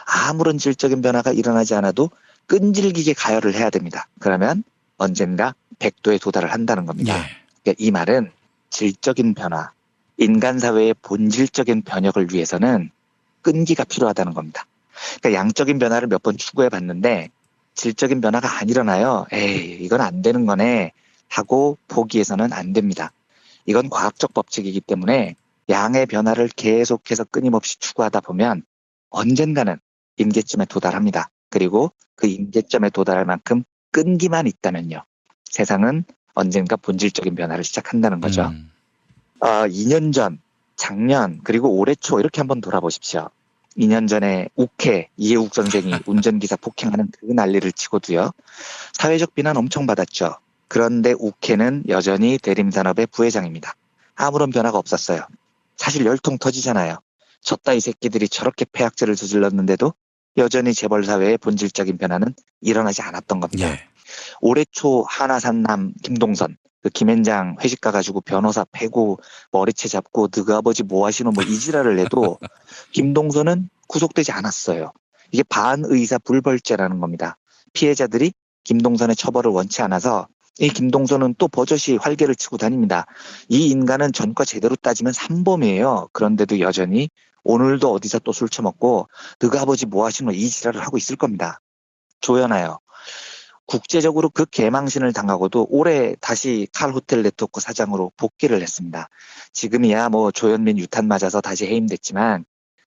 아무런 질적인 변화가 일어나지 않아도 끈질기게 가열을 해야 됩니다. 그러면 언젠가 100도에 도달을 한다는 겁니다. 그러니까 이 말은 질적인 변화, 인간 사회의 본질적인 변혁을 위해서는 끈기가 필요하다는 겁니다. 그러니까 양적인 변화를 몇 번 추구해 봤는데 질적인 변화가 안 일어나요. 이건 안 되는 거네 하고 포기해서는 안 됩니다. 이건 과학적 법칙이기 때문에 양의 변화를 계속해서 끊임없이 추구하다 보면 언젠가는 임계점에 도달합니다. 그리고 그 임계점에 도달할 만큼 끈기만 있다면요. 세상은 언젠가 본질적인 변화를 시작한다는 거죠. 2년 전, 작년, 그리고 올해 초 이렇게 한번 돌아보십시오. 2년 전에 욱해 이해욱 선생이 운전기사 폭행하는 그 난리를 치고도요. 사회적 비난 엄청 받았죠. 그런데 욱해는 여전히 대림산업의 부회장입니다. 아무런 변화가 없었어요. 사실 열통 터지잖아요. 저따위 새끼들이 저렇게 폐악질을 저질렀는데도 여전히 재벌사회의 본질적인 변화는 일어나지 않았던 겁니다. 올해 초 하나산남 김동선, 그 김현장 회식 가가지고 변호사 패고 머리채 잡고 너그 아버지 뭐 하시노 뭐 이지랄을 해도 김동선은 구속되지 않았어요. 이게 반의사 불벌죄라는 겁니다. 피해자들이 김동선의 처벌을 원치 않아서 이 김동선은 또 버젓이 활개를 치고 다닙니다. 이 인간은 전과 제대로 따지면 삼범이에요. 그런데도 여전히 오늘도 어디서 또 술 처먹고 너그 아버지 뭐 하시노 이 지랄을 하고 있을 겁니다. 조연아요. 국제적으로 그 개망신을 당하고도 올해 다시 칼 호텔 네트워크 사장으로 복귀를 했습니다. 지금이야 뭐 조현민 유탄 맞아서 다시 해임됐지만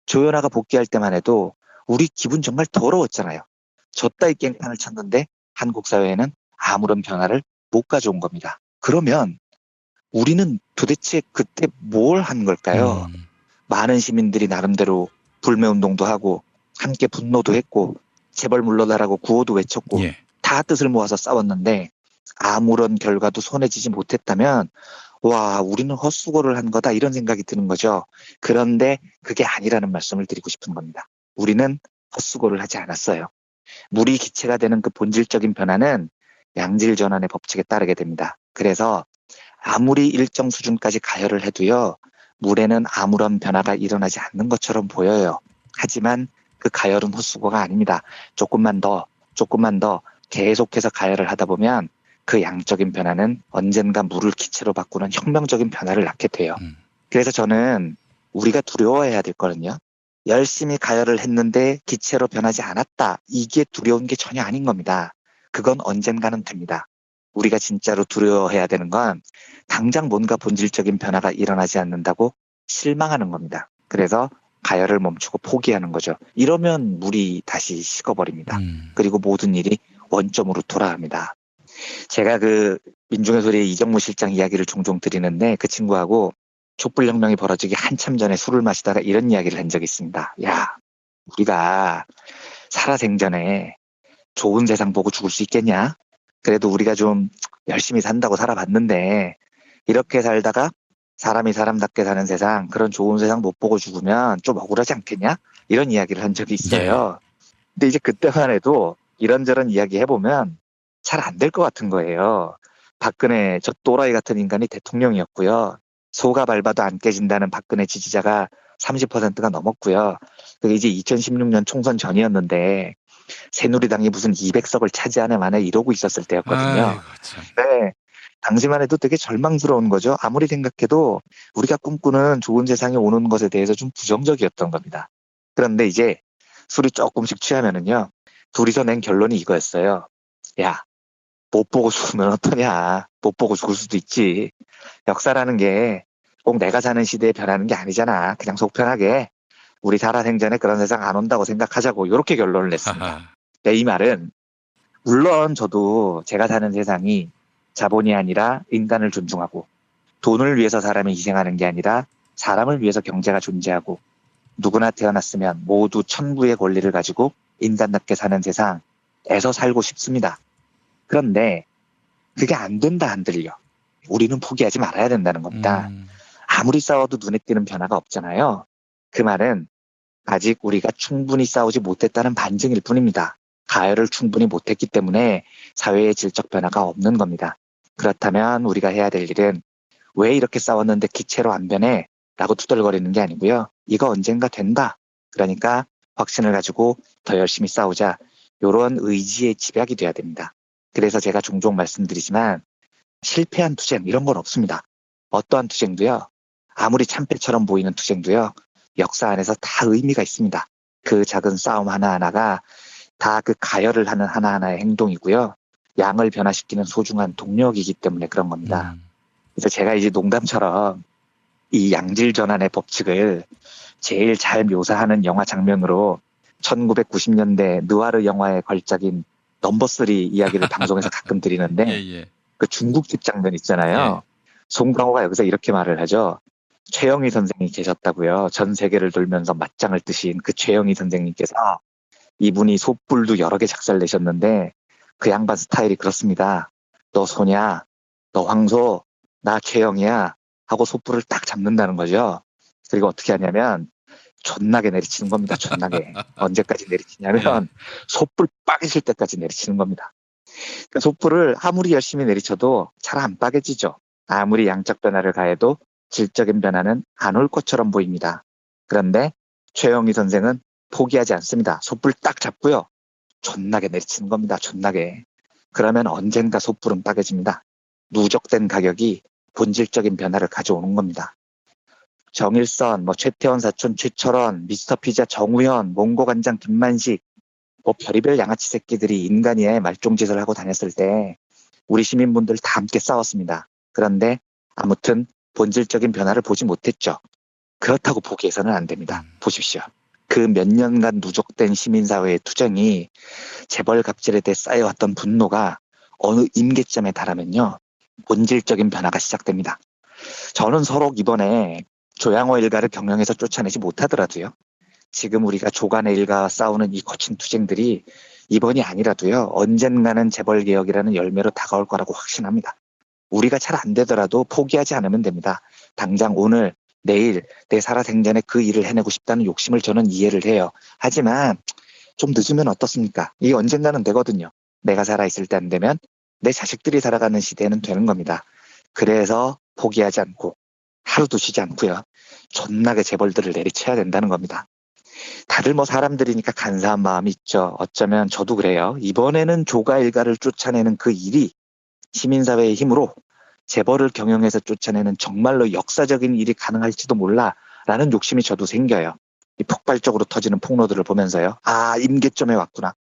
조연아가 복귀할 때만 해도 우리 기분 정말 더러웠잖아요. 저따위 깽판을 쳤는데 한국 사회에는 아무런 변화를 못 가져온 겁니다. 그러면 우리는 도대체 그때 뭘 한 걸까요? 많은 시민들이 나름대로 불매운동도 하고 함께 분노도 했고 재벌 물러나라고 구호도 외쳤고 다 뜻을 모아서 싸웠는데 아무런 결과도 손해지지 못했다면 와 우리는 헛수고를 한 거다 이런 생각이 드는 거죠. 그런데 그게 아니라는 말씀을 드리고 싶은 겁니다. 우리는 헛수고를 하지 않았어요. 물이 기체가 되는 그 본질적인 변화는 양질 전환의 법칙에 따르게 됩니다. 그래서 아무리 일정 수준까지 가열을 해도요. 물에는 아무런 변화가 일어나지 않는 것처럼 보여요. 하지만 그 가열은 헛수고가 아닙니다. 조금만 더 계속해서 가열을 하다 보면 그 양적인 변화는 언젠가 물을 기체로 바꾸는 혁명적인 변화를 낳게 돼요. 그래서 저는 우리가 두려워해야 될 거는요. 열심히 가열을 했는데 기체로 변하지 않았다. 이게 두려운 게 전혀 아닌 겁니다. 그건 언젠가는 됩니다. 우리가 진짜로 두려워해야 되는 건 당장 뭔가 본질적인 변화가 일어나지 않는다고 실망하는 겁니다. 그래서 가열을 멈추고 포기하는 거죠. 이러면 물이 다시 식어버립니다. 그리고 모든 일이 원점으로 돌아갑니다. 제가 그 민중의 소리의 이정무 실장 이야기를 종종 드리는데 그 친구하고 촛불혁명이 벌어지기 한참 전에 술을 마시다가 이런 이야기를 한 적이 있습니다. 야, 우리가 살아생전에 좋은 세상 보고 죽을 수 있겠냐? 그래도 우리가 좀 열심히 산다고 살아봤는데 이렇게 살다가 사람이 사람답게 사는 세상, 그런 좋은 세상 못 보고 죽으면 좀 억울하지 않겠냐? 이런 이야기를 한 적이 있어요. 근데 이제 그때만 해도 이런저런 이야기 해보면 잘 안 될 것 같은 거예요. 박근혜 저 또라이 같은 인간이 대통령이었고요. 소가 밟아도 안 깨진다는 박근혜 지지자가 30%가 넘었고요. 그게 이제 2016년 총선 전이었는데 새누리당이 무슨 200석을 차지하네 마네 이러고 있었을 때였거든요. 네. 당시만 해도 되게 절망스러운 거죠. 아무리 생각해도 우리가 꿈꾸는 좋은 세상이 오는 것에 대해서 좀 부정적이었던 겁니다. 그런데 이제 술이 조금씩 취하면은요. 둘이서 낸 결론이 이거였어요. 야, 못 보고 죽으면 어떠냐. 못 보고 죽을 수도 있지. 역사라는 게 꼭 내가 사는 시대에 변하는 게 아니잖아. 그냥 속 편하게 우리 살아생전에 그런 세상 안 온다고 생각하자고 이렇게 결론을 냈습니다. 네, 이 말은 물론 저도 제가 사는 세상이 자본이 아니라 인간을 존중하고 돈을 위해서 사람이 희생하는 게 아니라 사람을 위해서 경제가 존재하고 누구나 태어났으면 모두 천부의 권리를 가지고 인간답게 사는 세상에서 살고 싶습니다. 그런데 그게 안 된다 한들요. 우리는 포기하지 말아야 된다는 겁니다. 아무리 싸워도 눈에 띄는 변화가 없잖아요. 그 말은 아직 우리가 충분히 싸우지 못했다는 반증일 뿐입니다. 가열을 충분히 못했기 때문에 사회의 질적 변화가 없는 겁니다. 그렇다면 우리가 해야 될 일은 왜 이렇게 싸웠는데 기체로 안 변해? 라고 투덜거리는 게 아니고요. 이거 언젠가 된다. 그러니까 확신을 가지고 더 열심히 싸우자. 이런 의지의 집약이 돼야 됩니다. 그래서 제가 종종 말씀드리지만 실패한 투쟁 이런 건 없습니다. 어떠한 투쟁도요. 아무리 참패처럼 보이는 투쟁도요. 역사 안에서 다 의미가 있습니다. 그 작은 싸움 하나하나가 다 그 가열을 하는 하나하나의 행동이고요. 양을 변화시키는 소중한 동력이기 때문에 그런 겁니다. 그래서 제가 이제 농담처럼 이 양질 전환의 법칙을 제일 잘 묘사하는 영화 장면으로 1990년대 느와르 영화의 걸작인 넘버3 이야기를 방송에서 가끔 드리는데 그 중국집 장면 있잖아요. 송강호가 여기서 이렇게 말을 하죠. 최영희 선생님이 계셨다고요. 전 세계를 돌면서 맞짱을 뜨신 그 최영희 선생님께서 이분이 솥불도 여러 개 작살내셨는데 그 양반 스타일이 그렇습니다. 너 소냐? 너 황소? 나 최영희야? 하고 솥불을 딱 잡는다는 거죠. 그리고 어떻게 하냐면 존나게 내리치는 겁니다. 존나게. 언제까지 내리치냐면 솥불 빠개질 때까지 내리치는 겁니다. 그러니까 솥불을 아무리 열심히 내리쳐도 잘 안 빠개지죠. 아무리 양적 변화를 가해도 질적인 변화는 안 올 것처럼 보입니다. 그런데 최영희 선생은 포기하지 않습니다. 솥불 딱 잡고요. 존나게 내리치는 겁니다. 존나게. 그러면 언젠가 솥불은 빠개집니다. 누적된 가격이 본질적인 변화를 가져오는 겁니다. 정일선, 최태원 사촌 최철원, 미스터 피자 정우현, 몽고간장 김만식, 별의별 양아치 새끼들이 인간이의 말종짓을 하고 다녔을 때 우리 시민분들 다 함께 싸웠습니다. 그런데 아무튼 본질적인 변화를 보지 못했죠. 그렇다고 포기해서는 안 됩니다. 보십시오. 그 몇 년간 누적된 시민사회의 투쟁이 재벌 갑질에 대해 쌓여왔던 분노가 어느 임계점에 달하면요. 본질적인 변화가 시작됩니다. 저는 서로 이번에 조양호 일가를 경영해서 쫓아내지 못하더라도요. 지금 우리가 조간의 일가와 싸우는 이 거친 투쟁들이 이번이 아니라도요. 언젠가는 재벌개혁이라는 열매로 다가올 거라고 확신합니다. 우리가 잘 안 되더라도 포기하지 않으면 됩니다. 당장 오늘, 내일 내 살아생전에 그 일을 해내고 싶다는 욕심을 저는 이해를 해요. 하지만 좀 늦으면 어떻습니까? 이게 언젠가는 되거든요. 내가 살아있을 때 안 되면 내 자식들이 살아가는 시대는 되는 겁니다. 그래서 포기하지 않고 하루도 쉬지 않고요. 존나게 재벌들을 내리쳐야 된다는 겁니다. 다들 사람들이니까 간사한 마음이 있죠. 어쩌면 저도 그래요. 이번에는 조가 일가를 쫓아내는 그 일이 시민사회의 힘으로 재벌을 경영해서 쫓아내는 정말로 역사적인 일이 가능할지도 몰라라는 욕심이 저도 생겨요. 이 폭발적으로 터지는 폭로들을 보면서요. 아, 임계점에 왔구나.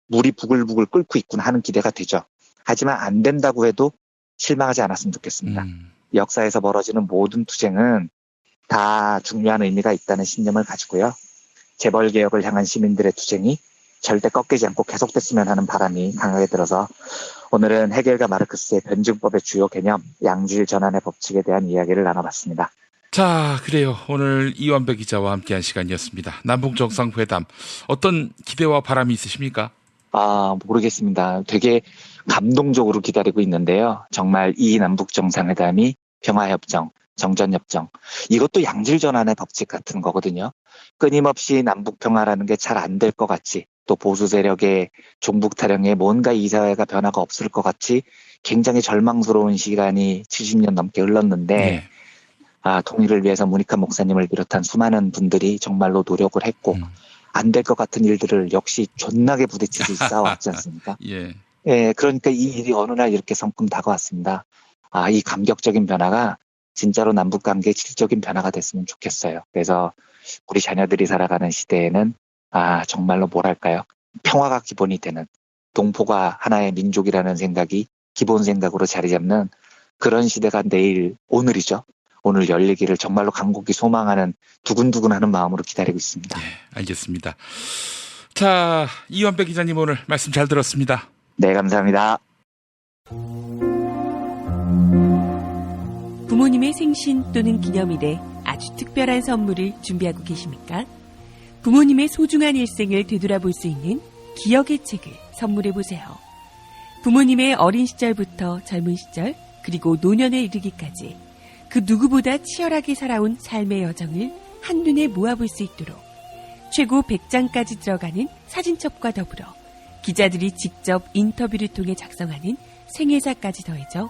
물이 부글부글 끓고 있구나 하는 기대가 되죠. 하지만 안 된다고 해도 실망하지 않았으면 좋겠습니다. 역사에서 벌어지는 모든 투쟁은 다 중요한 의미가 있다는 신념을 가지고요. 재벌개혁을 향한 시민들의 투쟁이 절대 꺾이지 않고 계속됐으면 하는 바람이 강하게 들어서 오늘은 헤겔과 마르크스의 변증법의 주요 개념, 양질 전환의 법칙에 대한 이야기를 나눠봤습니다. 자, 그래요. 오늘 이완배 기자와 함께한 시간이었습니다. 남북정상회담 어떤 기대와 바람이 있으십니까? 모르겠습니다. 되게 감동적으로 기다리고 있는데요. 정말 이 남북정상회담이 평화협정, 정전협정, 이것도 양질전환의 법칙 같은 거거든요. 끊임없이 남북평화라는 게 잘 안 될 것 같이, 또 보수 세력의 종북 타령에 뭔가 이 사회가 변화가 없을 것 같이 굉장히 절망스러운 시간이 70년 넘게 흘렀는데 통일을 위해서 문익환 목사님을 비롯한 수많은 분들이 정말로 노력을 했고 안 될 것 같은 일들을 역시 존나게 부딪히듯이 싸워왔지 않습니까? 예. 예, 그러니까 이 일이 어느 날 이렇게 성큼 다가왔습니다. 이 감격적인 변화가 진짜로 남북관계의 질적인 변화가 됐으면 좋겠어요. 그래서 우리 자녀들이 살아가는 시대에는 정말로 뭐랄까요? 평화가 기본이 되는, 동포가 하나의 민족이라는 생각이 기본 생각으로 자리 잡는 그런 시대가 오늘이죠. 오늘 열리기를 정말로 간곡히 소망하는, 두근두근하는 마음으로 기다리고 있습니다. 네, 알겠습니다. 자, 이완배 기자님 오늘 말씀 잘 들었습니다. 네, 감사합니다. 부모님의 생신 또는 기념일에 아주 특별한 선물을 준비하고 계십니까? 부모님의 소중한 일생을 되돌아볼 수 있는 기억의 책을 선물해보세요. 부모님의 어린 시절부터 젊은 시절, 그리고 노년에 이르기까지 그 누구보다 치열하게 살아온 삶의 여정을 한눈에 모아볼 수 있도록 최고 100장까지 들어가는 사진첩과 더불어 기자들이 직접 인터뷰를 통해 작성하는 생애사까지 더해져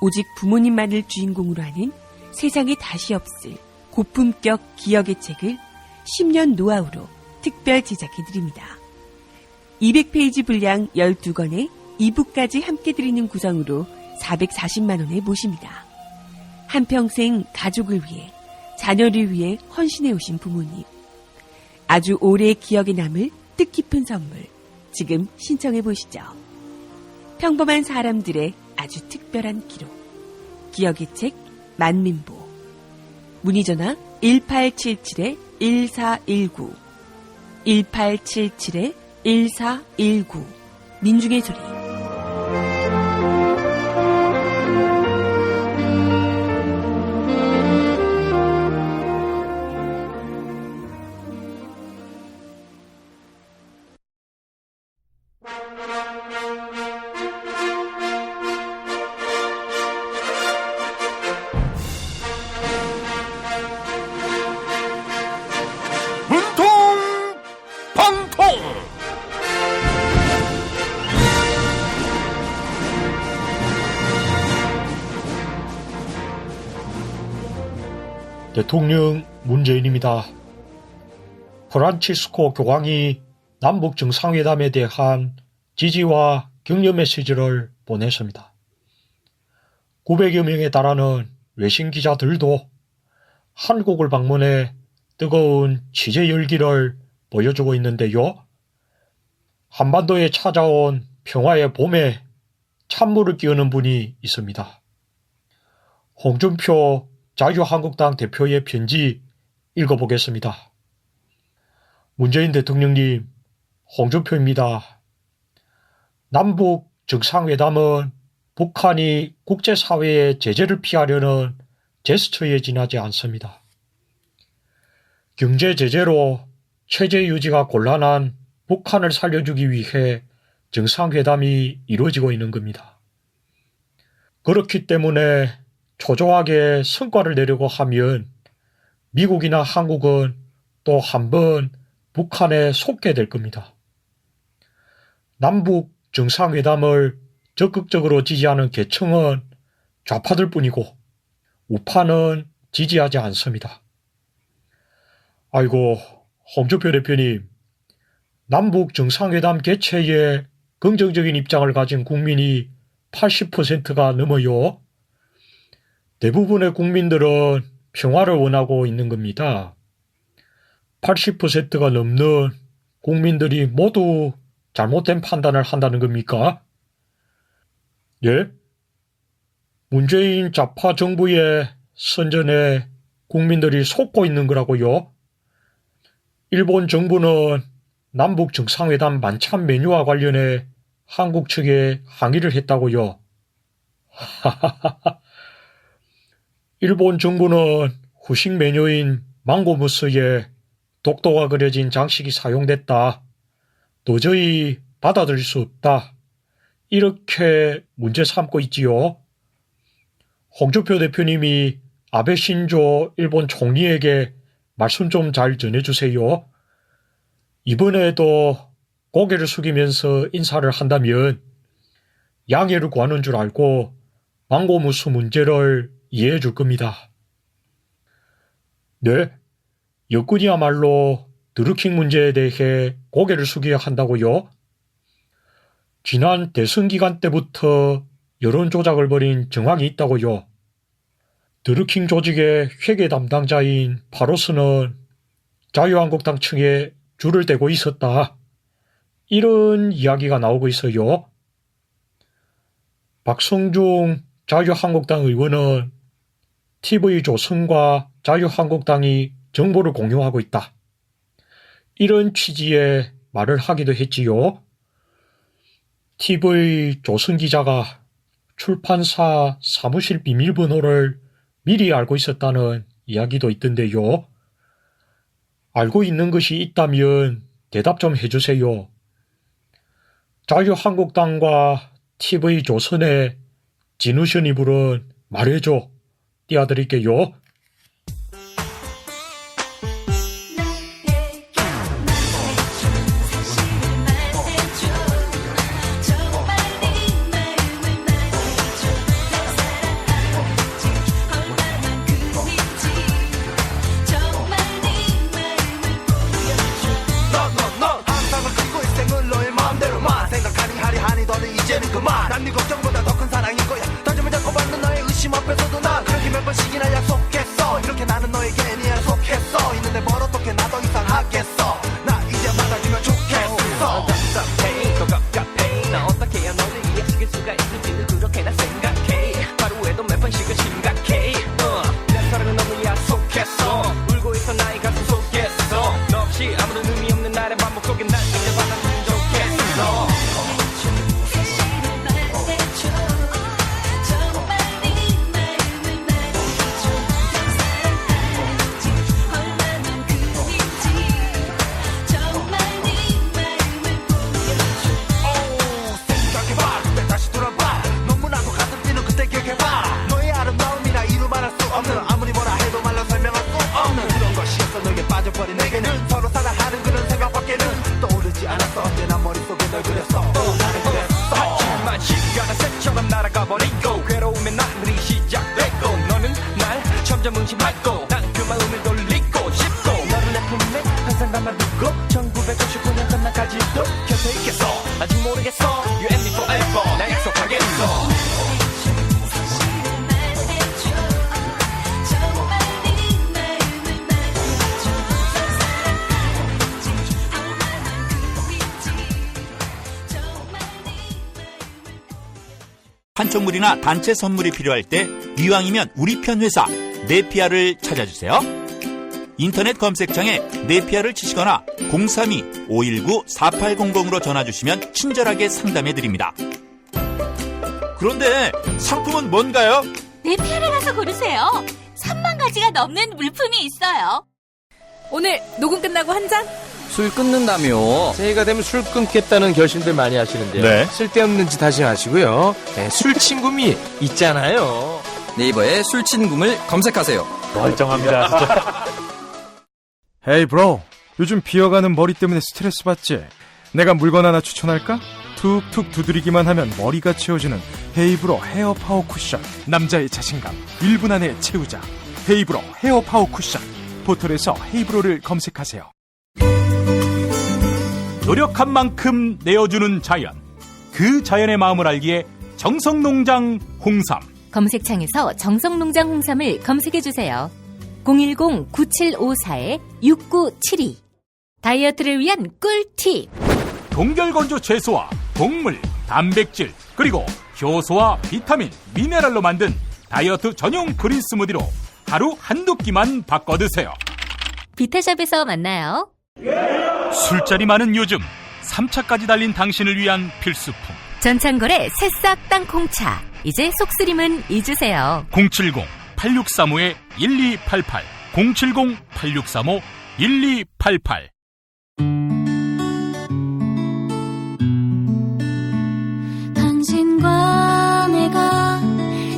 오직 부모님만을 주인공으로 하는 세상에 다시 없을 고품격 기억의 책을 10년 노하우로 특별 제작해드립니다. 200페이지 분량 12권에 2부까지 함께 드리는 구성으로 440만 원에 모십니다. 한평생 가족을 위해, 자녀를 위해 헌신해 오신 부모님. 아주 오래 기억에 남을 뜻깊은 선물. 지금 신청해 보시죠. 평범한 사람들의 아주 특별한 기록. 기억의 책 만민보. 문의전화 1877-1419 1877-1419 민중의 소리. 대통령 문재인입니다. 프란치스코 교황이 남북 정상회담에 대한 지지와 격려 메시지를 보냈습니다. 900여 명에 달하는 외신 기자들도 한국을 방문해 뜨거운 취재 열기를 보여주고 있는데요. 한반도에 찾아온 평화의 봄에 찬물을 끼얹는 분이 있습니다. 홍준표 자유한국당 대표의 편지 읽어보겠습니다. 문재인 대통령님, 홍준표입니다. 남북 정상회담은 북한이 국제사회의 제재를 피하려는 제스처에 지나지 않습니다. 경제 제재로 체제 유지가 곤란한 북한을 살려주기 위해 정상회담이 이루어지고 있는 겁니다. 그렇기 때문에 초조하게 성과를 내려고 하면 미국이나 한국은 또 한 번 북한에 속게 될 겁니다. 남북 정상회담을 적극적으로 지지하는 계층은 좌파들 뿐이고 우파는 지지하지 않습니다. 아이고, 홍준표 대표님, 남북 정상회담 개최에 긍정적인 입장을 가진 국민이 80%가 넘어요. 대부분의 국민들은 평화를 원하고 있는 겁니다. 80%가 넘는 국민들이 모두 잘못된 판단을 한다는 겁니까? 예? 문재인 좌파 정부의 선전에 국민들이 속고 있는 거라고요? 일본 정부는 남북 정상회담 만찬 메뉴와 관련해 한국 측에 항의를 했다고요? 일본 정부는 후식 메뉴인 망고무스에 독도가 그려진 장식이 사용됐다. 도저히 받아들일 수 없다. 이렇게 문제 삼고 있지요. 홍준표 대표님이 아베 신조 일본 총리에게 말씀 좀 잘 전해주세요. 이번에도 고개를 숙이면서 인사를 한다면 양해를 구하는 줄 알고 망고무스 문제를 이해해 줄 겁니다. 네? 여권이야말로 드루킹 문제에 대해 고개를 숙여야 한다고요? 지난 대선 기간 때부터 여론 조작을 벌인 정황이 있다고요. 드루킹 조직의 회계 담당자인 파로스는 자유한국당 측에 줄을 대고 있었다. 이런 이야기가 나오고 있어요. 박성중 자유한국당 의원은 TV조선과 자유한국당이 정보를 공유하고 있다. 이런 취지의 말을 하기도 했지요. TV조선 기자가 출판사 사무실 비밀번호를 미리 알고 있었다는 이야기도 있던데요. 알고 있는 것이 있다면 대답 좀 해주세요. 자유한국당과 TV조선의 진우션이 부른 말해줘 띄워드릴게요. 난 네 걱정보다 더 큰 사랑인 거야. 다짐을 잡고 받는 너의 의심 앞에서도 난 그렇게 몇 번씩이나 약속했어. 이렇게 나는 너에게 네 약속했어. 있는데 뭘 어떻게 나 더 이상 하겠어. 나 이제 받아주면 좋겠어. 답답해 더 갑갑해. 나 어떻게 해야 너를 이해시킬 수가 있을지를 그렇게 난 생각해. 하루에도 몇 번씩은 심각해. 내 사랑은 너무 약속했어. 울고 있어 나의 가슴 속에서. 너 없이 아무런 의미 없는 날의 반복 속에 난 이제 받아주면 좋겠어. 빠져버린 내게는 서로 사랑하는 그런 생각밖에는 떠오르지 않았어. 언제나 머릿속에 널 그렸어. 나는 그랬어. 하지만 시간은 새처럼 날아가버리고 괴로움의 나날이 시작됐고 너는 날 점점 의심하고 난 그 마음을 돌리고 싶고 너를 내 품에 항상 담아두고 1999년 전날까지도 곁에 있겠어. 아직 모르겠어. You and me forever. 나 약속하겠어. 한쪽물이나 단체 선물이 필요할 때 이왕이면 우리 편 회사 네피아를 찾아주세요. 인터넷 검색창에 네피아를 치시거나 032-519-4800으로 전화주시면 친절하게 상담해드립니다. 그런데 상품은 뭔가요? 네피아를 가서 고르세요. 3만 가지가 넘는 물품이 있어요. 오늘 녹음 끝나고 한 잔? 술 끊는다며. 새해가 되면 술 끊겠다는 결심들 많이 하시는데요. 네. 쓸데없는 짓 하지 마시고요. 네, 술친구미 있잖아요. 네이버에 술친구를 검색하세요. 멀쩡합니다, 진짜. 헤이 브로, 요즘 비어가는 머리 때문에 스트레스 받지? 내가 물건 하나 추천할까? 툭툭 두드리기만 하면 머리가 채워지는 헤이브로 헤어 파워 쿠션. 남자의 자신감 1분 안에 채우자. 헤이브로 헤어 파워 쿠션. 포털에서 헤이브로를 검색하세요. 노력한 만큼 내어주는 자연. 그 자연의 마음을 알기에 정성농장 홍삼. 검색창에서 정성농장 홍삼을 검색해주세요. 010-9754-6972. 다이어트를 위한 꿀팁. 동결건조 채소와 곡물, 단백질, 그리고 효소와 비타민, 미네랄로 만든 다이어트 전용 그린 스무디로 하루 한두 끼만 바꿔 드세요. 비타샵에서 만나요. 술자리 많은 요즘 3차까지 달린 당신을 위한 필수품. 전창걸의 새싹 땅콩차. 이제 속쓰림은 잊으세요. 070-8635-1288 070-8635-1288. 당신과 내가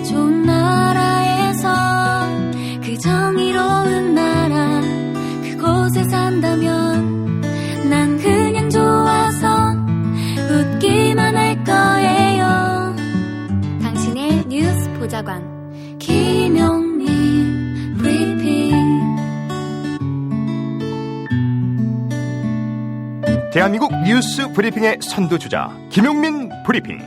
좋은 나라에서 그 정의로운 나라 그곳에 산다면 난 그냥 좋아서 웃기만 할 거예요. 당신의 뉴스 보좌관 김용민 브리핑. 대한민국 뉴스 브리핑의 선두주자 김용민 브리핑.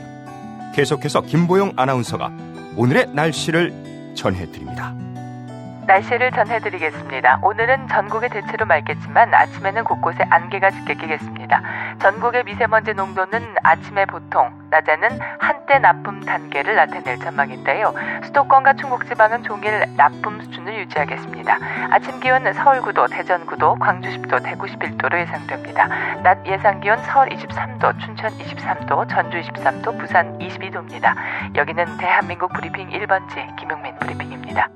계속해서 김보영 아나운서가 오늘의 날씨를 전해드립니다. 날씨를 전해드리겠습니다. 오늘은 전국에 대체로 맑겠지만 아침에는 곳곳에 안개가 짙게 끼겠습니다. 전국의 미세먼지 농도는 아침에 보통, 낮에는 한때 나쁨 단계를 나타낼 전망인데요. 수도권과 충북지방은 종일 나쁨 수준을 유지하겠습니다. 아침 기온 서울 9도, 대전 9도, 광주 10도, 대구 11도로 예상됩니다. 낮 예상 기온 서울 23도, 춘천 23도, 전주 23도, 부산 22도입니다. 여기는 대한민국 브리핑 1번지 김용민 브리핑입니다.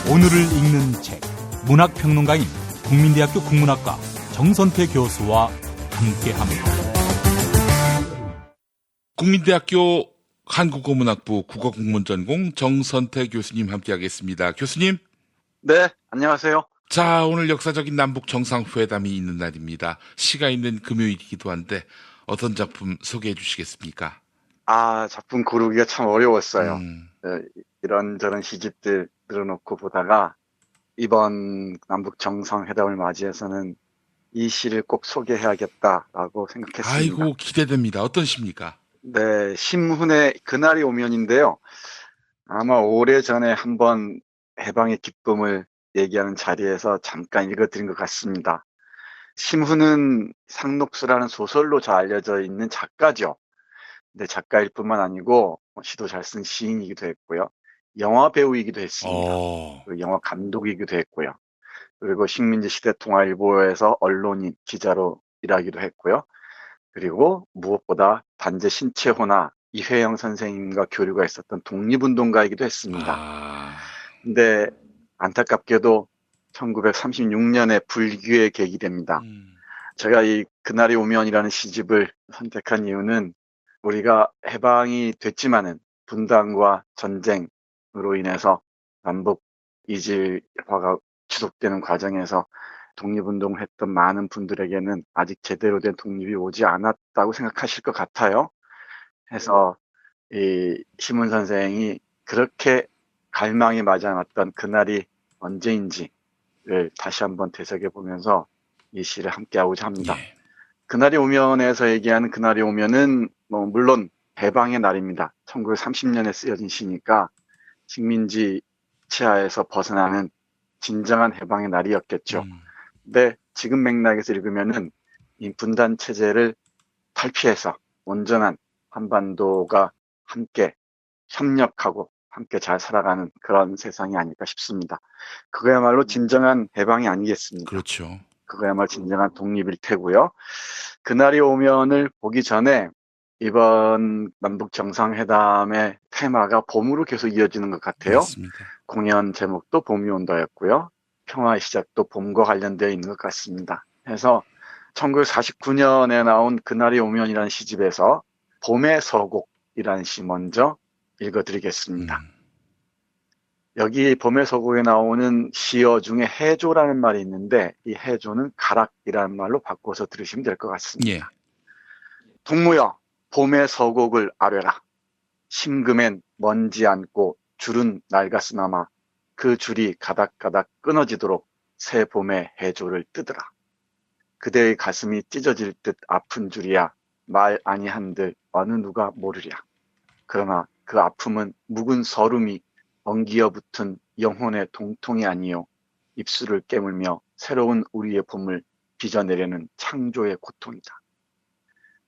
오늘을 읽는 책, 문학평론가인 국민대학교 국문학과 정선태 교수와 함께합니다. 국민대학교 한국어문학부 국어국문전공 정선태 교수님 함께하겠습니다. 교수님. 네, 안녕하세요. 자, 오늘 역사적인 남북 정상회담이 있는 날입니다. 시가 있는 금요일이기도 한데 어떤 작품 소개해 주시겠습니까? 작품 고르기가 참 어려웠어요. 이런저런 시집들 늘어놓고 보다가 이번 남북 정상회담을 맞이해서는 이 시를 꼭 소개해야겠다라고 생각했습니다. 아이고, 기대됩니다. 어떤 시입니까? 네, 심훈의 그날이 오면인데요. 아마 오래전에 한번 해방의 기쁨을 얘기하는 자리에서 잠깐 읽어드린 것 같습니다. 심훈은 상록수라는 소설로 잘 알려져 있는 작가죠. 근데 작가일 뿐만 아니고 시도 잘 쓴 시인이기도 했고요. 영화 배우이기도 했습니다. 그리고 영화 감독이기도 했고요. 그리고 식민지 시대통화일보에서 언론인, 기자로 일하기도 했고요. 그리고 무엇보다 단재 신채호나 이회영 선생님과 교류가 있었던 독립운동가이기도 했습니다. 근데 안타깝게도 1936년에 불교에 계기 됩니다. 제가 이 그날이 오면이라는 시집을 선택한 이유는 우리가 해방이 됐지만은 분단과 전쟁으로 인해서 남북 이질화가 지속되는 과정에서 독립운동을 했던 많은 분들에게는 아직 제대로 된 독립이 오지 않았다고 생각하실 것 같아요. 해서 이 심훈 선생이 그렇게 갈망이 맞지 않았던 그날이 언제인지를 다시 한번 되새겨 보면서 이 시를 함께하고자 합니다. 그날이 오면에서 얘기하는 그날이 오면은 물론 해방의 날입니다. 1930년에 쓰여진 시니까 식민지 치하에서 벗어나는 진정한 해방의 날이었겠죠. 근데 지금 맥락에서 읽으면은 이 분단 체제를 탈피해서 온전한 한반도가 함께 협력하고 함께 잘 살아가는 그런 세상이 아닐까 싶습니다. 그거야말로 진정한 해방이 아니겠습니까? 그렇죠. 그거야말로 진정한 독립일 테고요. 그날이 오면을 보기 전에 이번 남북 정상회담의 테마가 봄으로 계속 이어지는 것 같아요. 맞습니다. 공연 제목도 봄이 온다였고요. 평화의 시작도 봄과 관련되어 있는 것 같습니다. 그래서 1949년에 나온 그날이 오면이라는 시집에서 봄의 서곡이라는 시 먼저 읽어드리겠습니다. 여기 봄의 서곡에 나오는 시어 중에 해조라는 말이 있는데 이 해조는 가락이라는 말로 바꿔서 들으시면 될 것 같습니다. 동무여 봄의 서곡을 아뢰라. 심금엔 먼지 않고 줄은 낡았으나마 그 줄이 가닥가닥 끊어지도록 새 봄의 해조를 뜨더라. 그대의 가슴이 찢어질 듯 아픈 줄이야 말 아니한들 어느 누가 모르랴. 그러나 그 아픔은 묵은 서름이 엉기어 붙은 영혼의 동통이 아니요 입술을 깨물며 새로운 우리의 봄을 빚어내려는 창조의 고통이다.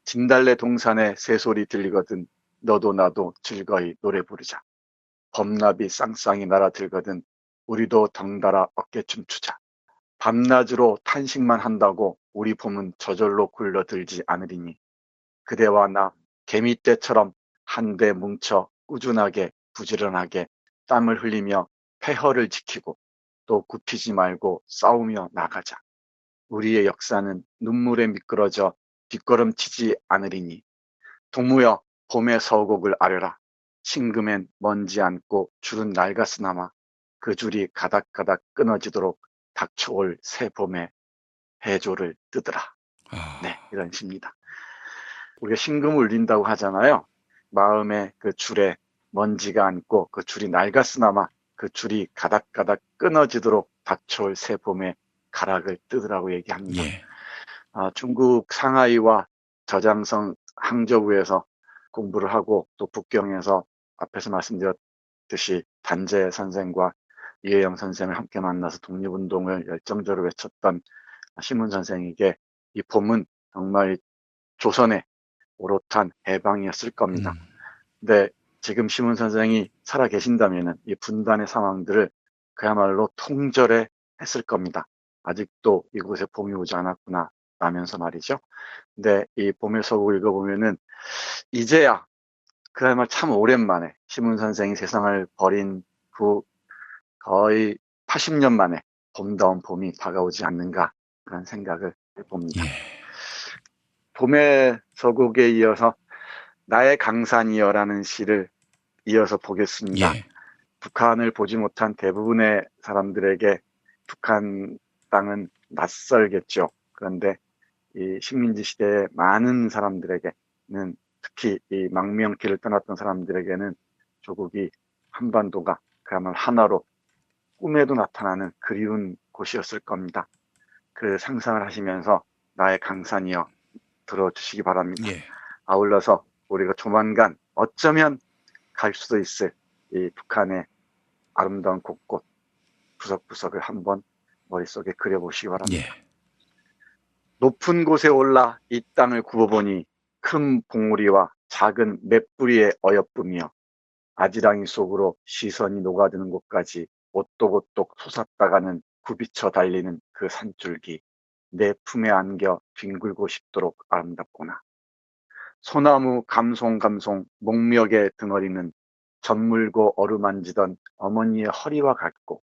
진달래 동산에 새소리 들리거든 너도 나도 즐거이 노래 부르자. 범나비 쌍쌍이 날아들거든 우리도 덩달아 어깨춤 추자. 밤낮으로 탄식만 한다고 우리 봄은 저절로 굴러들지 않으리니 그대와 나 개미떼처럼 한데 뭉쳐 꾸준하게 부지런하게 땀을 흘리며 폐허를 지키고 또 굽히지 말고 싸우며 나가자. 우리의 역사는 눈물에 미끄러져 뒷걸음치지 않으리니 동무여 봄의 서곡을 아뢰라. 심금엔 먼지 않고 줄은 낡았으나마 그 줄이 가닥가닥 끊어지도록 닥쳐올 새 봄의 해조를 뜨더라. 네, 이런 시입니다. 우리가 심금을 울린다고 하잖아요. 마음의 그 줄에 먼지가 앉고 그 줄이 낡았으나마 그 줄이 가닥가닥 끊어지도록 닥쳐올 새 봄의 가락을 뜨더라고 얘기합니다. 중국 상하이와 저장성 항저우에서 공부를 하고 또 북경에서 앞에서 말씀드렸듯이 단재 선생과 이혜영 선생을 함께 만나서 독립운동을 열정적으로 외쳤던 신문 선생에게 이 봄은 정말 조선의 오롯한 해방이었을 겁니다. 근데 지금 신문 선생이 살아 계신다면은 이 분단의 상황들을 그야말로 통절해 했을 겁니다. 아직도 이곳에 봄이 오지 않았구나 라면서 말이죠. 근데 이 봄의 서곡을 읽어보면은 이제야 그야말로 참 오랜만에 신문 선생이 세상을 버린 후 거의 80년 만에 봄다운 봄이 다가오지 않는가 그런 생각을 해봅니다. 봄의 서곡에 이어서 나의 강산이여라는 시를 이어서 보겠습니다. 북한을 보지 못한 대부분의 사람들에게 북한 땅은 낯설겠죠. 그런데 이 식민지 시대의 많은 사람들에게는 특히 이 망명길을 떠났던 사람들에게는 조국이 한반도가 그야말로 하나로 꿈에도 나타나는 그리운 곳이었을 겁니다. 그 상상을 하시면서 나의 강산이여 들어주시기 바랍니다. 아울러서 우리가 조만간 어쩌면 갈 수도 있을 이 북한의 아름다운 곳곳 구석구석을 한번 머릿속에 그려보시기 바랍니다. 높은 곳에 올라 이 땅을 굽어보니 큰 봉우리와 작은 맷뿌리의 어여쁨이여 아지랑이 속으로 시선이 녹아드는 곳까지 오똑오똑 솟았다가는 굽이쳐 달리는 그 산줄기 내 품에 안겨 뒹굴고 싶도록 아름답구나. 소나무 감송감송 목멱에 등어리는 젖물고 어루만지던 어머니의 허리와 같고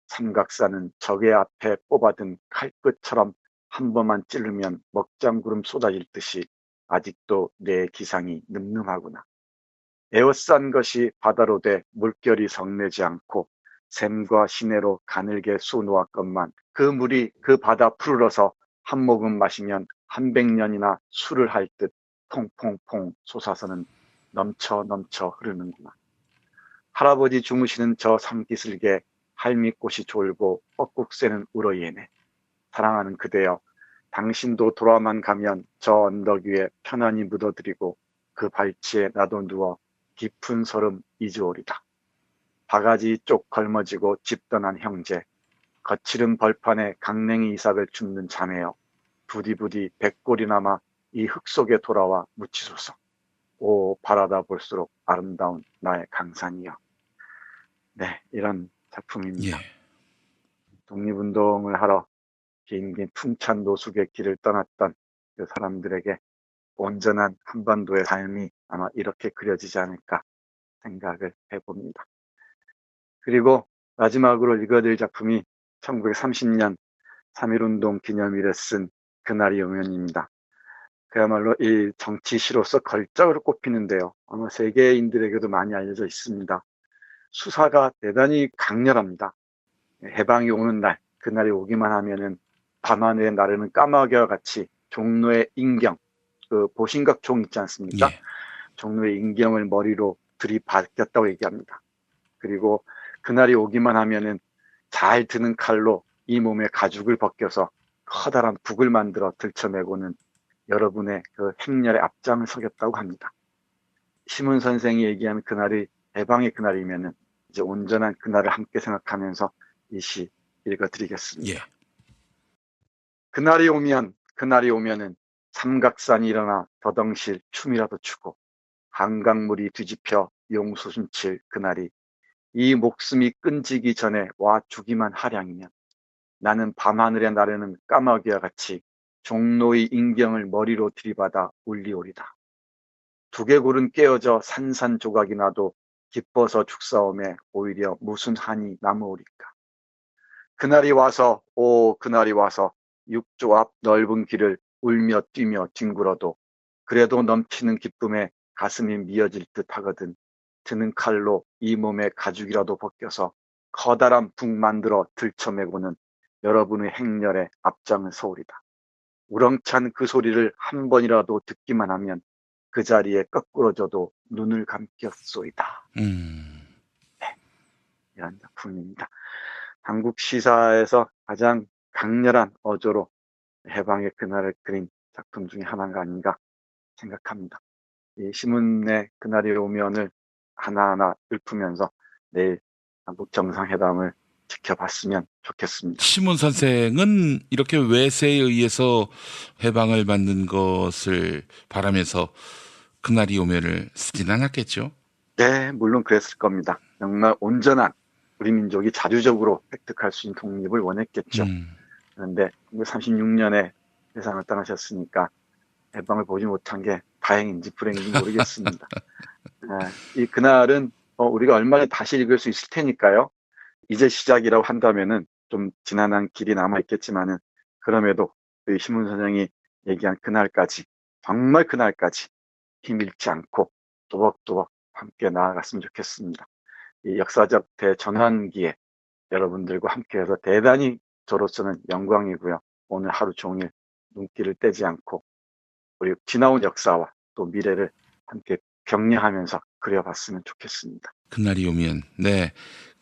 삼각산은 적의 앞에 뽑아든 칼끝처럼 한 번만 찌르면 먹장구름 쏟아질 듯이 아직도 내 기상이 늠름하구나. 에워싼 것이 바다로 돼 물결이 성내지 않고 샘과 시내로 가늘게 쏘놓았건만 그 물이 그 바다 푸르러서 한 모금 마시면 한 100년이나 술을 할 듯 퐁퐁퐁 솟아서는 넘쳐 흐르는구나. 할아버지 주무시는 저 산기슭에 할미꽃이 졸고 뻐꾹새는 울어예네. 사랑하는 그대여, 당신도 돌아만 가면 저 언덕 위에 편안히 묻어드리고 그 발치에 나도 누워 깊은 설움 잊으오리다. 바가지 쪽 걸머지고 집 떠난 형제, 거칠은 벌판에 강냉이 이삭을 줍는 자매여, 부디부디 백골이 남아 이 흙 속에 돌아와 묻히소서. 오, 바라다 볼수록 아름다운 나의 강산이여. 네, 이런 작품입니다. 독립운동을 하러 긴 풍찬 노숙의 길을 떠났던 그 사람들에게 온전한 한반도의 삶이 아마 이렇게 그려지지 않을까 생각을 해봅니다. 그리고 마지막으로 읽어드릴 작품이 1930년 3.1운동 기념일에 쓴 그날이 오면입니다. 그야말로 이 정치시로서 걸작으로 꼽히는데요. 아마 세계인들에게도 많이 알려져 있습니다. 수사가 대단히 강렬합니다. 해방이 오는 날, 그날이 오기만 하면은 밤하늘에 나르는 까마귀와 같이 종로의 인경, 그 보신각 종 있지 않습니까? 종로의 인경을 머리로 들이박혔다고 얘기합니다. 그리고 그날이 오기만 하면은 잘 드는 칼로 이 몸의 가죽을 벗겨서 커다란 북을 만들어 들쳐매고는 여러분의 그 행렬의 앞장을 서겠다고 합니다. 심은 선생이 얘기하는 그날이 해방의 그날이면은 이제 온전한 그날을 함께 생각하면서 이 시 읽어드리겠습니다. 그날이 오면은 삼각산이 일어나 더덩실 춤이라도 추고 한강물이 뒤집혀 용수순칠 그날이 이 목숨이 끈지기 전에 와 주기만 하량이면 나는 밤하늘에 나르는 까마귀와 같이 종로의 인경을 머리로 들이받아 울리오리다. 두개골은 깨어져 산산조각이 나도 기뻐서 죽사오매 오히려 무슨 한이 남으오리까. 그날이 와서 그날이 와서 육조 앞 넓은 길을 울며 뛰며 뒹굴어도 그래도 넘치는 기쁨에 가슴이 미어질 듯 하거든 드는 칼로 이 몸의 가죽이라도 벗겨서 커다란 북 만들어 들쳐매고는 여러분의 행렬에 앞장을 서오리다. 우렁찬 그 소리를 한 번이라도 듣기만 하면 그 자리에 거꾸로져도 눈을 감겼소이다. 네, 이런 작품입니다. 한국 시사에서 가장 강렬한 어조로 해방의 그날을 그린 작품 중에 하나가 아닌가 생각합니다. 이 신문의 그날이 오면을 하나하나 읊으면서 내일 한국 정상회담을 지켜봤으면 좋겠습니다. 시문 선생은 이렇게 외세에 의해서 해방을 받는 것을 바라면서 그날이 오면을 쓰진 않았겠죠? 네, 물론 그랬을 겁니다. 정말 온전한 우리 민족이 자주적으로 획득할 수 있는 독립을 원했겠죠. 그런데 1936년에 세상을 떠나셨으니까 해방을 보지 못한 게 다행인지 불행인지 모르겠습니다. 이 그날은 우리가 얼마나 다시 읽을 수 있을 테니까요. 이제 시작이라고 한다면은 좀 지난한 길이 남아있겠지만은 그럼에도 그 신문 선생이 얘기한 그날까지, 정말 그날까지 힘 잃지 않고 또박또박 함께 나아갔으면 좋겠습니다. 이 역사적 대전환기에 여러분들과 함께해서 대단히 저로서는 영광이고요. 오늘 하루 종일 눈길을 떼지 않고 우리 지나온 역사와 또 미래를 함께 격려하면서 그려봤으면 좋겠습니다. 그날이 오면, 네,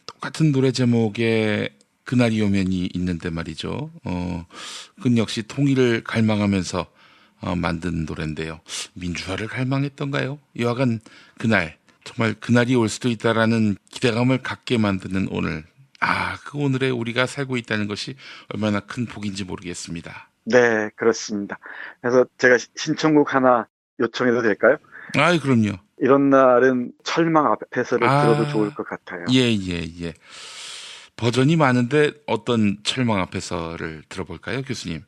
똑같은 노래 제목에 그날이 오면이 있는데 말이죠. 그건 역시 통일을 갈망하면서 만든 노래인데요. 민주화를 갈망했던가요? 여하간 그날, 정말 그날이 올 수도 있다라는 기대감을 갖게 만드는 오늘. 그 오늘에 우리가 살고 있다는 것이 얼마나 큰 복인지 모르겠습니다. 네, 그렇습니다. 그래서 제가 신청곡 하나 요청해도 될까요? 그럼요. 이런 날은 철망 앞에서를 들어도 좋을 것 같아요. 예. 버전이 많은데 어떤 철망 앞에서를 들어볼까요, 교수님?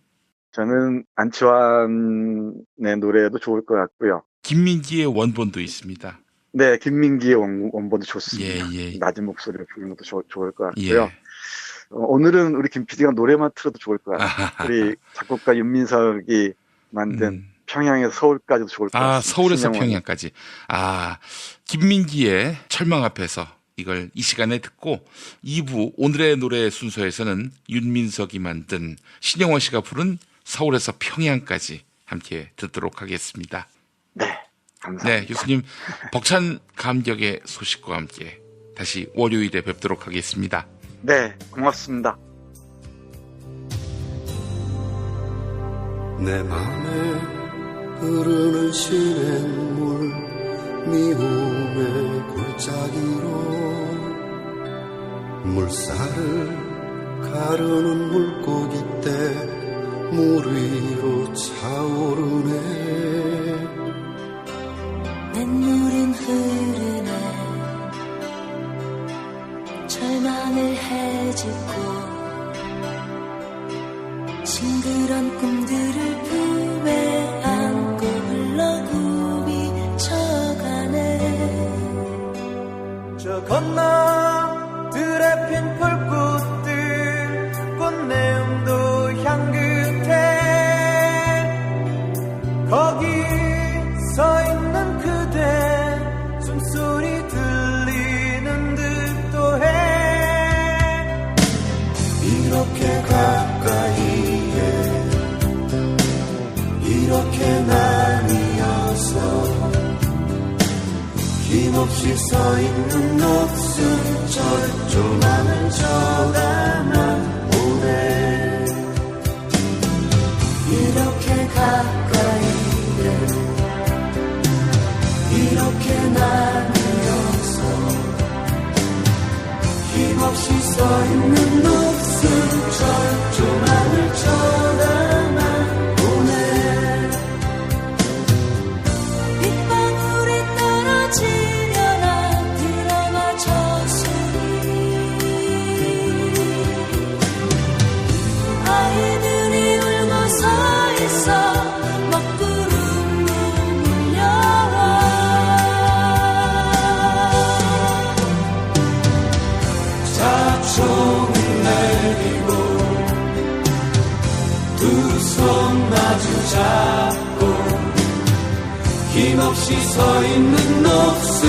저는 안치환의 노래도 좋을 것 같고요. 김민기의 원본도 있습니다. 네, 김민기의 원본도 좋습니다. 예. 낮은 목소리로 부르는 것도 좋을 것 같고요. 오늘은 우리 김 PD가 노래만 틀어도 좋을 것 같아요. 우리 작곡가 윤민석이 만든 평양에서 서울까지도 좋을 것 같아요. 서울에서 평양까지. 김민기의 철망 앞에서 이걸 이 시간에 듣고 2부 오늘의 노래 순서에서는 윤민석이 만든 신영원 씨가 부른 서울에서 평양까지 함께 듣도록 하겠습니다. 네, 감사합니다. 네, 교수님 벅찬 감격의 소식과 함께 다시 월요일에 뵙도록 하겠습니다. 네, 고맙습니다. 내 맘에 흐르는 시냇물 미움의 골짜기로 물살을 가르는 물고기 떼 물 위로 차오르네. 냇물은 흐르네. 절망을 헤집고 싱그런 꿈들을 품에 안고 흘러굽이 쳐가네. 저 건너들에 핀 풀꽃들 꽃내음도 향긋해. 거기 서 있는 그대 숨소리 들리는 듯도 해. 이렇게 가까이에 이렇게 나뉘어서 힘없이 서 있는 녹슨 철조망을 쳐다만 보네. 이렇게 가까이에 이렇게 나뉘어서 힘없이 서 있는 녹슨 철조망을 쳐다만 보네. 빗방울이 떨어지려나 드라마 저수리. 아이들이 울고 서 있어 먹구름 물려와. 자총을 내리고 두 손 마주 잡고 힘없이 서 있는 녹슨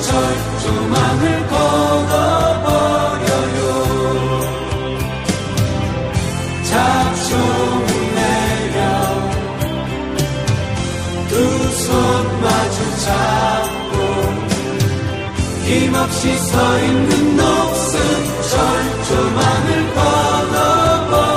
철조망을 걷어버려요. 자총을 내려 두 손 마주 없이 서 있는 녹슨 철조망을 걸어버려요.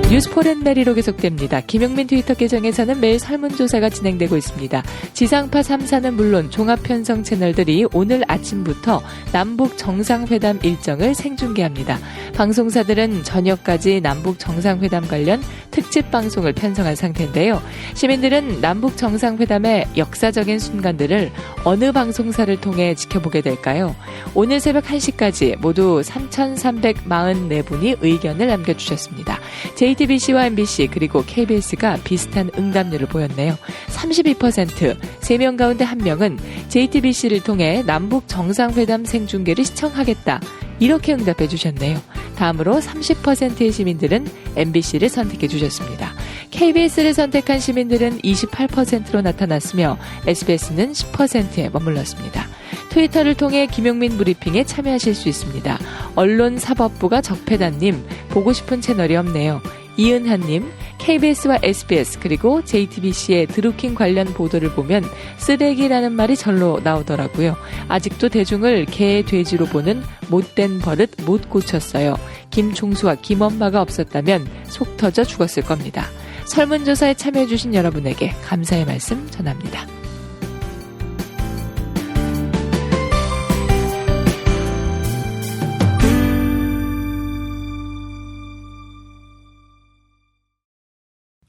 뉴스포렌메리로 계속됩니다. 김용민 트위터 계정에서는 매일 설문조사가 진행되고 있습니다. 지상파 3사는 물론 종합편성 채널들이 오늘 아침부터 남북 정상회담 일정을 생중계합니다. 방송사들은 저녁까지 남북 정상회담 관련 특집 방송을 편성한 상태인데요. 시민들은 남북 정상회담의 역사적인 순간들을 어느 방송사를 통해 지켜보게 될까요? 오늘 새벽 1시까지 모두 3,344분이 의견을 남겨주셨습니다. JTBC와 MBC 그리고 KBS가 비슷한 응답률을 보였네요. 32%, 3명 가운데 1명은 JTBC를 통해 남북 정상회담 생중계를 시청하겠다. 이렇게 응답해 주셨네요. 다음으로 30%의 시민들은 MBC를 선택해 주셨습니다. KBS를 선택한 시민들은 28%로 나타났으며 SBS는 10%에 머물렀습니다. 트위터를 통해 김용민 브리핑에 참여하실 수 있습니다. 언론사법부가 적폐단님, 보고 싶은 채널이 없네요. 이은하님, KBS와 SBS 그리고 JTBC의 드루킹 관련 보도를 보면 쓰레기라는 말이 절로 나오더라고요. 아직도 대중을 개, 돼지로 보는 못된 버릇 못 고쳤어요. 김총수와 김엄마가 없었다면 속 터져 죽었을 겁니다. 설문조사에 참여해주신 여러분에게 감사의 말씀 전합니다.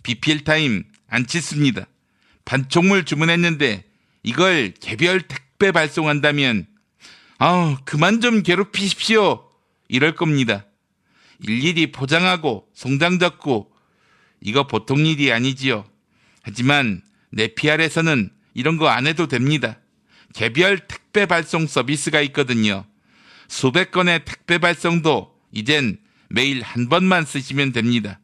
BPL 타임 안치수입니다. 반총물 주문했는데 이걸 개별 택배 발송한다면 그만 좀 괴롭히십시오. 이럴 겁니다. 일일이 포장하고 송장 잡고 이거 보통 일이 아니지요. 하지만 네피알에서는 이런 거 안 해도 됩니다. 개별 택배 발송 서비스가 있거든요. 수백 건의 택배 발송도 이젠 매일 한 번만 쓰시면 됩니다.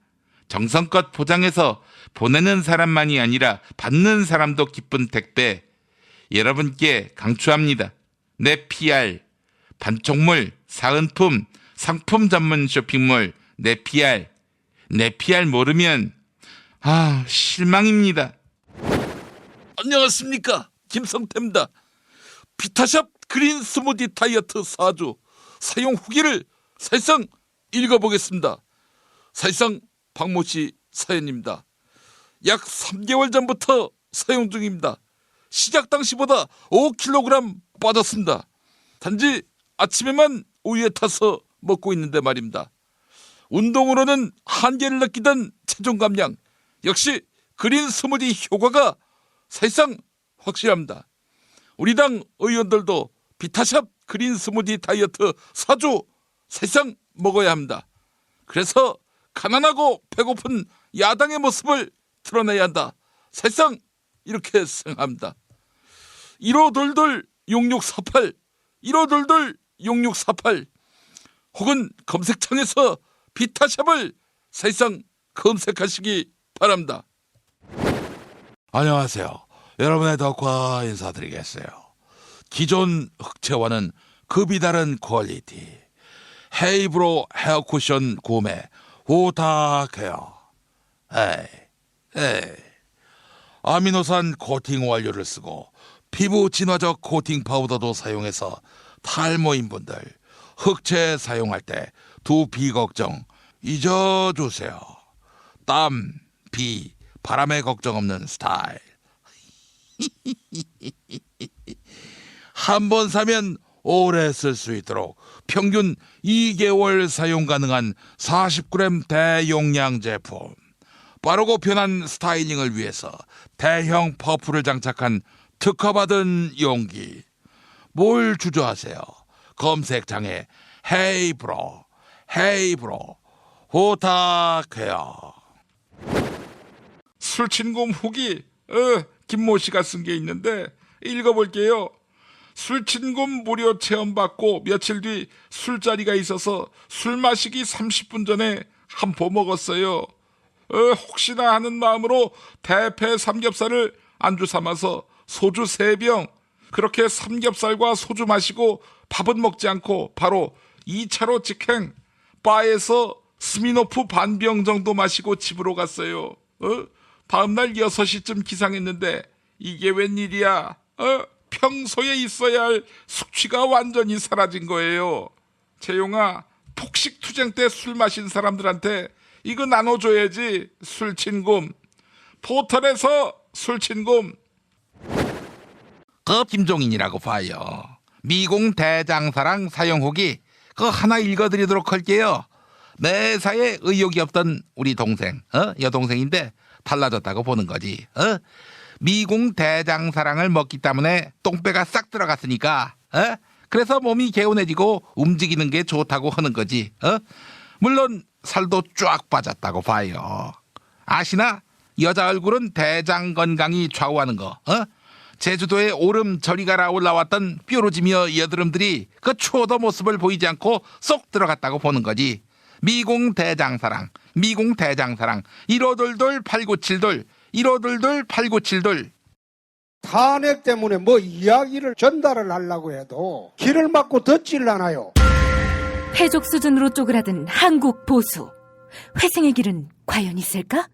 정성껏 포장해서 보내는 사람만이 아니라 받는 사람도 기쁜 택배 여러분께 강추합니다. 네피알 반총물, 사은품, 상품 전문 쇼핑몰 네피알 모르면 실망입니다. 안녕하십니까, 김성태입니다. 비타샵 그린 스무디 다이어트 4주 사용 후기를 사실상 읽어보겠습니다. 사실상 박모씨 사연입니다. 약 3개월 전부터 사용 중입니다. 시작 당시보다 5kg 빠졌습니다. 단지 아침에만 우유에 타서 먹고 있는데 말입니다. 운동으로는 한계를 느끼던 체중 감량, 역시 그린 스무디 효과가 사실상 확실합니다. 우리 당 의원들도 비타샵 그린 스무디 다이어트 4주 사실상 먹어야 합니다. 그래서 가난하고 배고픈 야당의 모습을 드러내야 한다. 사실상 이렇게 생각합니다. 1522-6648 1522-6648 혹은 검색창에서 비타샵을 사실상 검색하시기 바랍니다. 안녕하세요. 여러분의 덕화 인사드리겠어요. 기존 흑채와는 급이 다른 퀄리티 헤이브로 헤어 쿠션 구매 부탁해요. 아미노산 코팅 완료를 쓰고 피부 진화적 코팅 파우더도 사용해서 탈모인 분들 흑채 사용할 때 두피 걱정 잊어주세요. 땀, 비, 바람에 걱정 없는 스타일. 한 번 사면 오래 쓸 수 있도록 평균 2개월 사용 가능한 40g 대용량 제품. 빠르고 편한 스타일링을 위해서 대형 퍼프를 장착한 특허받은 용기. 뭘 주저하세요? 검색창에 헤이브로 부탁해요. 술친구 후기 김모 씨가 쓴 게 있는데 읽어볼게요. 술친구 무료 체험받고 며칠 뒤 술자리가 있어서 술 마시기 30분 전에 한 포 먹었어요. 혹시나 하는 마음으로 대패 삼겹살을 안주 삼아서 소주 3병, 그렇게 삼겹살과 소주 마시고 밥은 먹지 않고 바로 2차로 직행 바에서 스미노프 반병 정도 마시고 집으로 갔어요. 다음날 6시쯤 기상했는데 이게 웬일이야? 평소에 있어야 할 숙취가 완전히 사라진 거예요. 재용아, 폭식투쟁 때 술 마신 사람들한테 이거 나눠줘야지. 술친굼. 포털에서 술친굼. 그 김종인이라고 봐요. 미궁 대장사랑 사용 후기 그 하나 읽어드리도록 할게요. 매사에 의욕이 없던 우리 동생, 여동생인데 달라졌다고 보는 거지. 미궁 대장사랑을 먹기 때문에 똥배가 싹 들어갔으니까, 그래서 몸이 개운해지고 움직이는 게 좋다고 하는 거지. 물론 살도 쫙 빠졌다고 봐요. 아시나? 여자 얼굴은 대장 건강이 좌우하는 거. 제주도에 오름 저리 가라 올라왔던 뾰루지며 여드름들이 그 추워도 모습을 보이지 않고 쏙 들어갔다고 보는 거지. 미궁 대장사랑, 미궁 대장사랑. 1522 8972, 1522 8972. 탄핵 때문에 뭐 이야기를 전달을 하려고 해도 길을 막고 듣질 않아요. 패족 수준으로 쪼그라든 한국 보수. 회생의 길은 과연 있을까?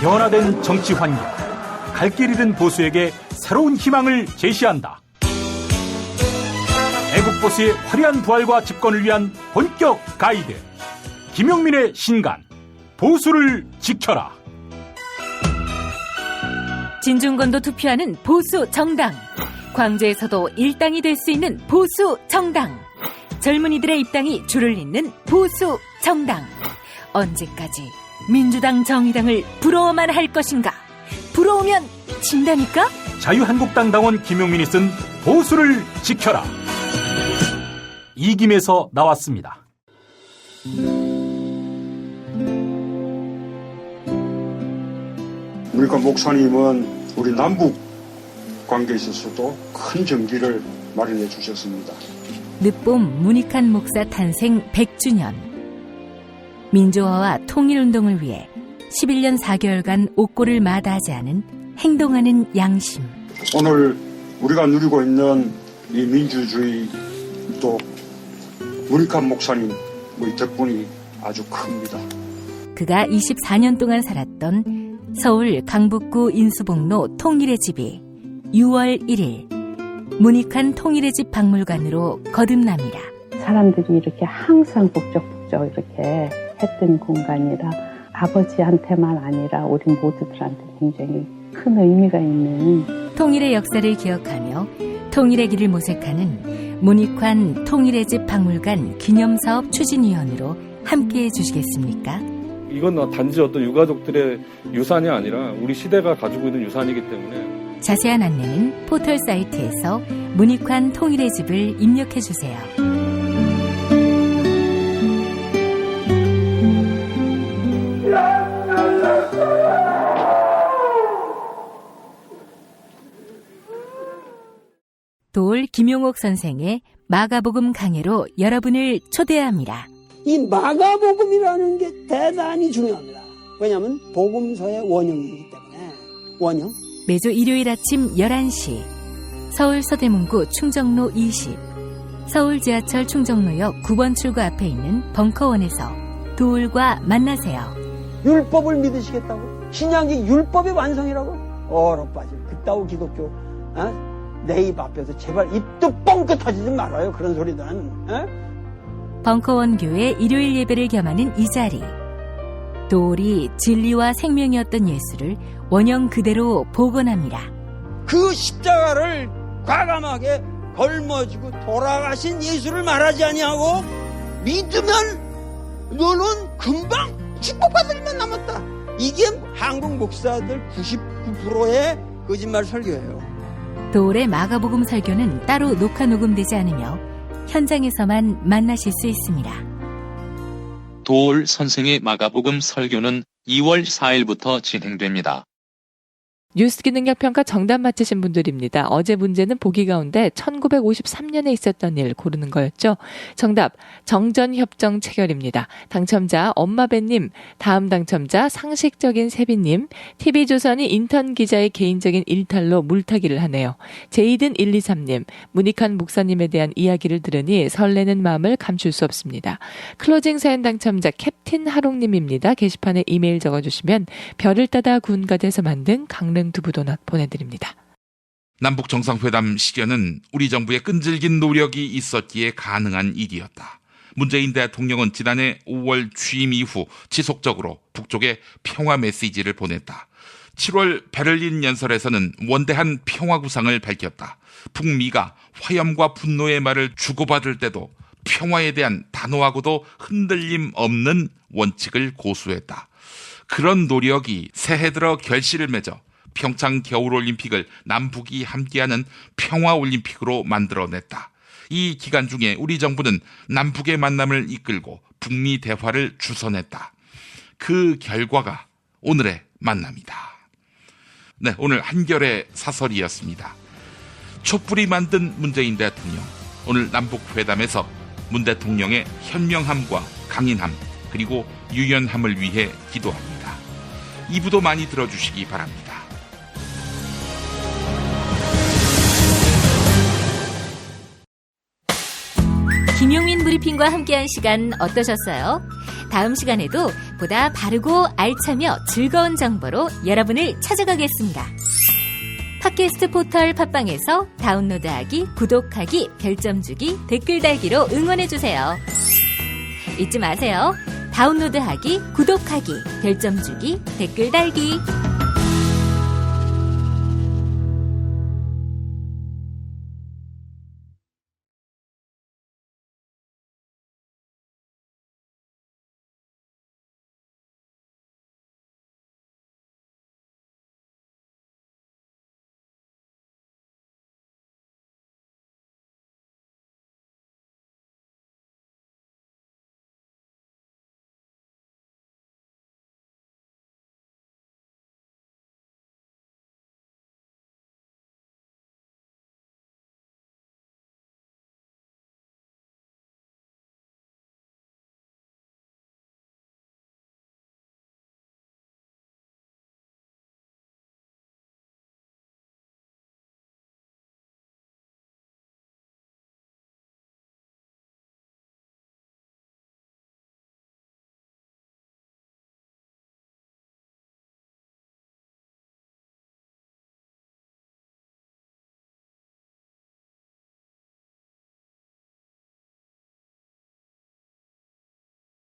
변화된 정치 환경, 갈 길 잃은 보수에게 새로운 희망을 제시한다. 애국 보수의 화려한 부활과 집권을 위한 본격 가이드, 김용민의 신간, 보수를 지켜라. 진중권도 투표하는 보수 정당. 광주에서도 일당이 될 수 있는 보수 정당. 젊은이들의 입당이 줄을 잇는 보수 정당. 언제까지 민주당 정의당을 부러워만 할 것인가? 부러우면 진다니까? 자유한국당 당원 김용민이 쓴 보수를 지켜라. 이김에서 나왔습니다. 우리가 목사님은 우리 남북 관계에 있어서도 큰 정기를 마련해 주셨습니다. 늦봄 문익환 목사 탄생 100주년. 민주화와 통일운동을 위해 11년 4개월간 옥고를 마다하지 않은 행동하는 양심. 오늘 우리가 누리고 있는 이 민주주의 또 문익환 목사님 덕분이 아주 큽니다. 그가 24년 동안 살았던 서울 강북구 인수봉로 통일의 집이 6월 1일 문익환 통일의 집 박물관으로 거듭납니다. 사람들이 이렇게 항상 북적북적 이렇게 했던 공간이라 아버지한테만 아니라 우리 모두들한테 굉장히 큰 의미가 있는 통일의 역사를 기억하며 통일의 길을 모색하는 문익환 통일의 집 박물관 기념사업 추진위원으로 함께해 주시겠습니까? 이건 단지 어떤 유가족들의 유산이 아니라 우리 시대가 가지고 있는 유산이기 때문에 자세한 안내는 포털 사이트에서 문익환 통일의 집을 입력해 주세요. 도올 김용옥 선생의 마가복음 강해로 여러분을 초대합니다. 이 마가복음이라는 게 대단히 중요합니다. 왜냐하면 복음서의 원형이기 때문에. 원형. 매주 일요일 아침 11시 서울 서대문구 충정로 20 서울 지하철 충정로역 9번 출구 앞에 있는 벙커원에서 도울과 만나세요. 율법을 믿으시겠다고? 신약이 율법의 완성이라고? 얼어빠질 그따위 기독교 내 입 앞에서 제발 입도 뻥끗 터지지 말아요. 그런 소리는. 벙커원 교회 일요일 예배를 겸하는 이 자리. 도울이 진리와 생명이었던 예수를 원형 그대로 복원합니다. 그 십자가를 과감하게 걸머지고 돌아가신 예수를 말하지 아니하고 믿으면 너는 금방 축복받을 일만 남았다. 이게 한국 목사들 99%의 거짓말 설교예요. 도울의 마가복음 설교는 따로 녹화 녹음되지 않으며 현장에서만 만나실 수 있습니다. 도울 선생의 마가복음 설교는 2월 4일부터 진행됩니다. 뉴스 기능력평가 정답 맞히신 분들입니다. 어제 문제는 보기 가운데 1953년에 있었던 일 고르는 거였죠. 정답 정전협정 체결입니다. 당첨자 엄마배님, 다음 당첨자 상식적인 세빈님, TV조선이 인턴 기자의 개인적인 일탈로 물타기를 하네요. 제이든 123님, 문익한 목사님에 대한 이야기를 들으니 설레는 마음을 감출 수 없습니다. 클로징 사연 당첨자 캡틴 하롱님입니다. 게시판에 이메일 적어주시면 별을 따다 군가 돼서 만든 강릉 두부도넛 보내드립니다. 남북 정상회담 실현은 우리 정부의 끈질긴 노력이 있었기에 가능한 일이었다. 문재인 대통령은 지난해 5월 취임 이후 지속적으로 북쪽에 평화 메시지를 보냈다. 7월 베를린 연설에서는 원대한 평화 구상을 밝혔다. 북미가 화염과 분노의 말을 주고받을 때도 평화에 대한 단호하고도 흔들림 없는 원칙을 고수했다. 그런 노력이 새해 들어 결실을 맺어 평창 겨울올림픽을 남북이 함께하는 평화올림픽으로 만들어냈다. 이 기간 중에 우리 정부는 남북의 만남을 이끌고 북미 대화를 주선했다. 그 결과가 오늘의 만남이다. 네, 오늘 한결의 사설이었습니다. 촛불이 만든 문재인 대통령. 오늘 남북회담에서 문 대통령의 현명함과 강인함 그리고 유연함을 위해 기도합니다. 2부도 많이 들어주시기 바랍니다. 김용민 브리핑과 함께한 시간 어떠셨어요? 다음 시간에도 보다 바르고 알차며 즐거운 정보로 여러분을 찾아가겠습니다. 팟캐스트 포털 팟빵에서 다운로드하기, 구독하기, 별점 주기, 댓글 달기로 응원해주세요. 잊지 마세요. 다운로드하기, 구독하기, 별점 주기, 댓글 달기.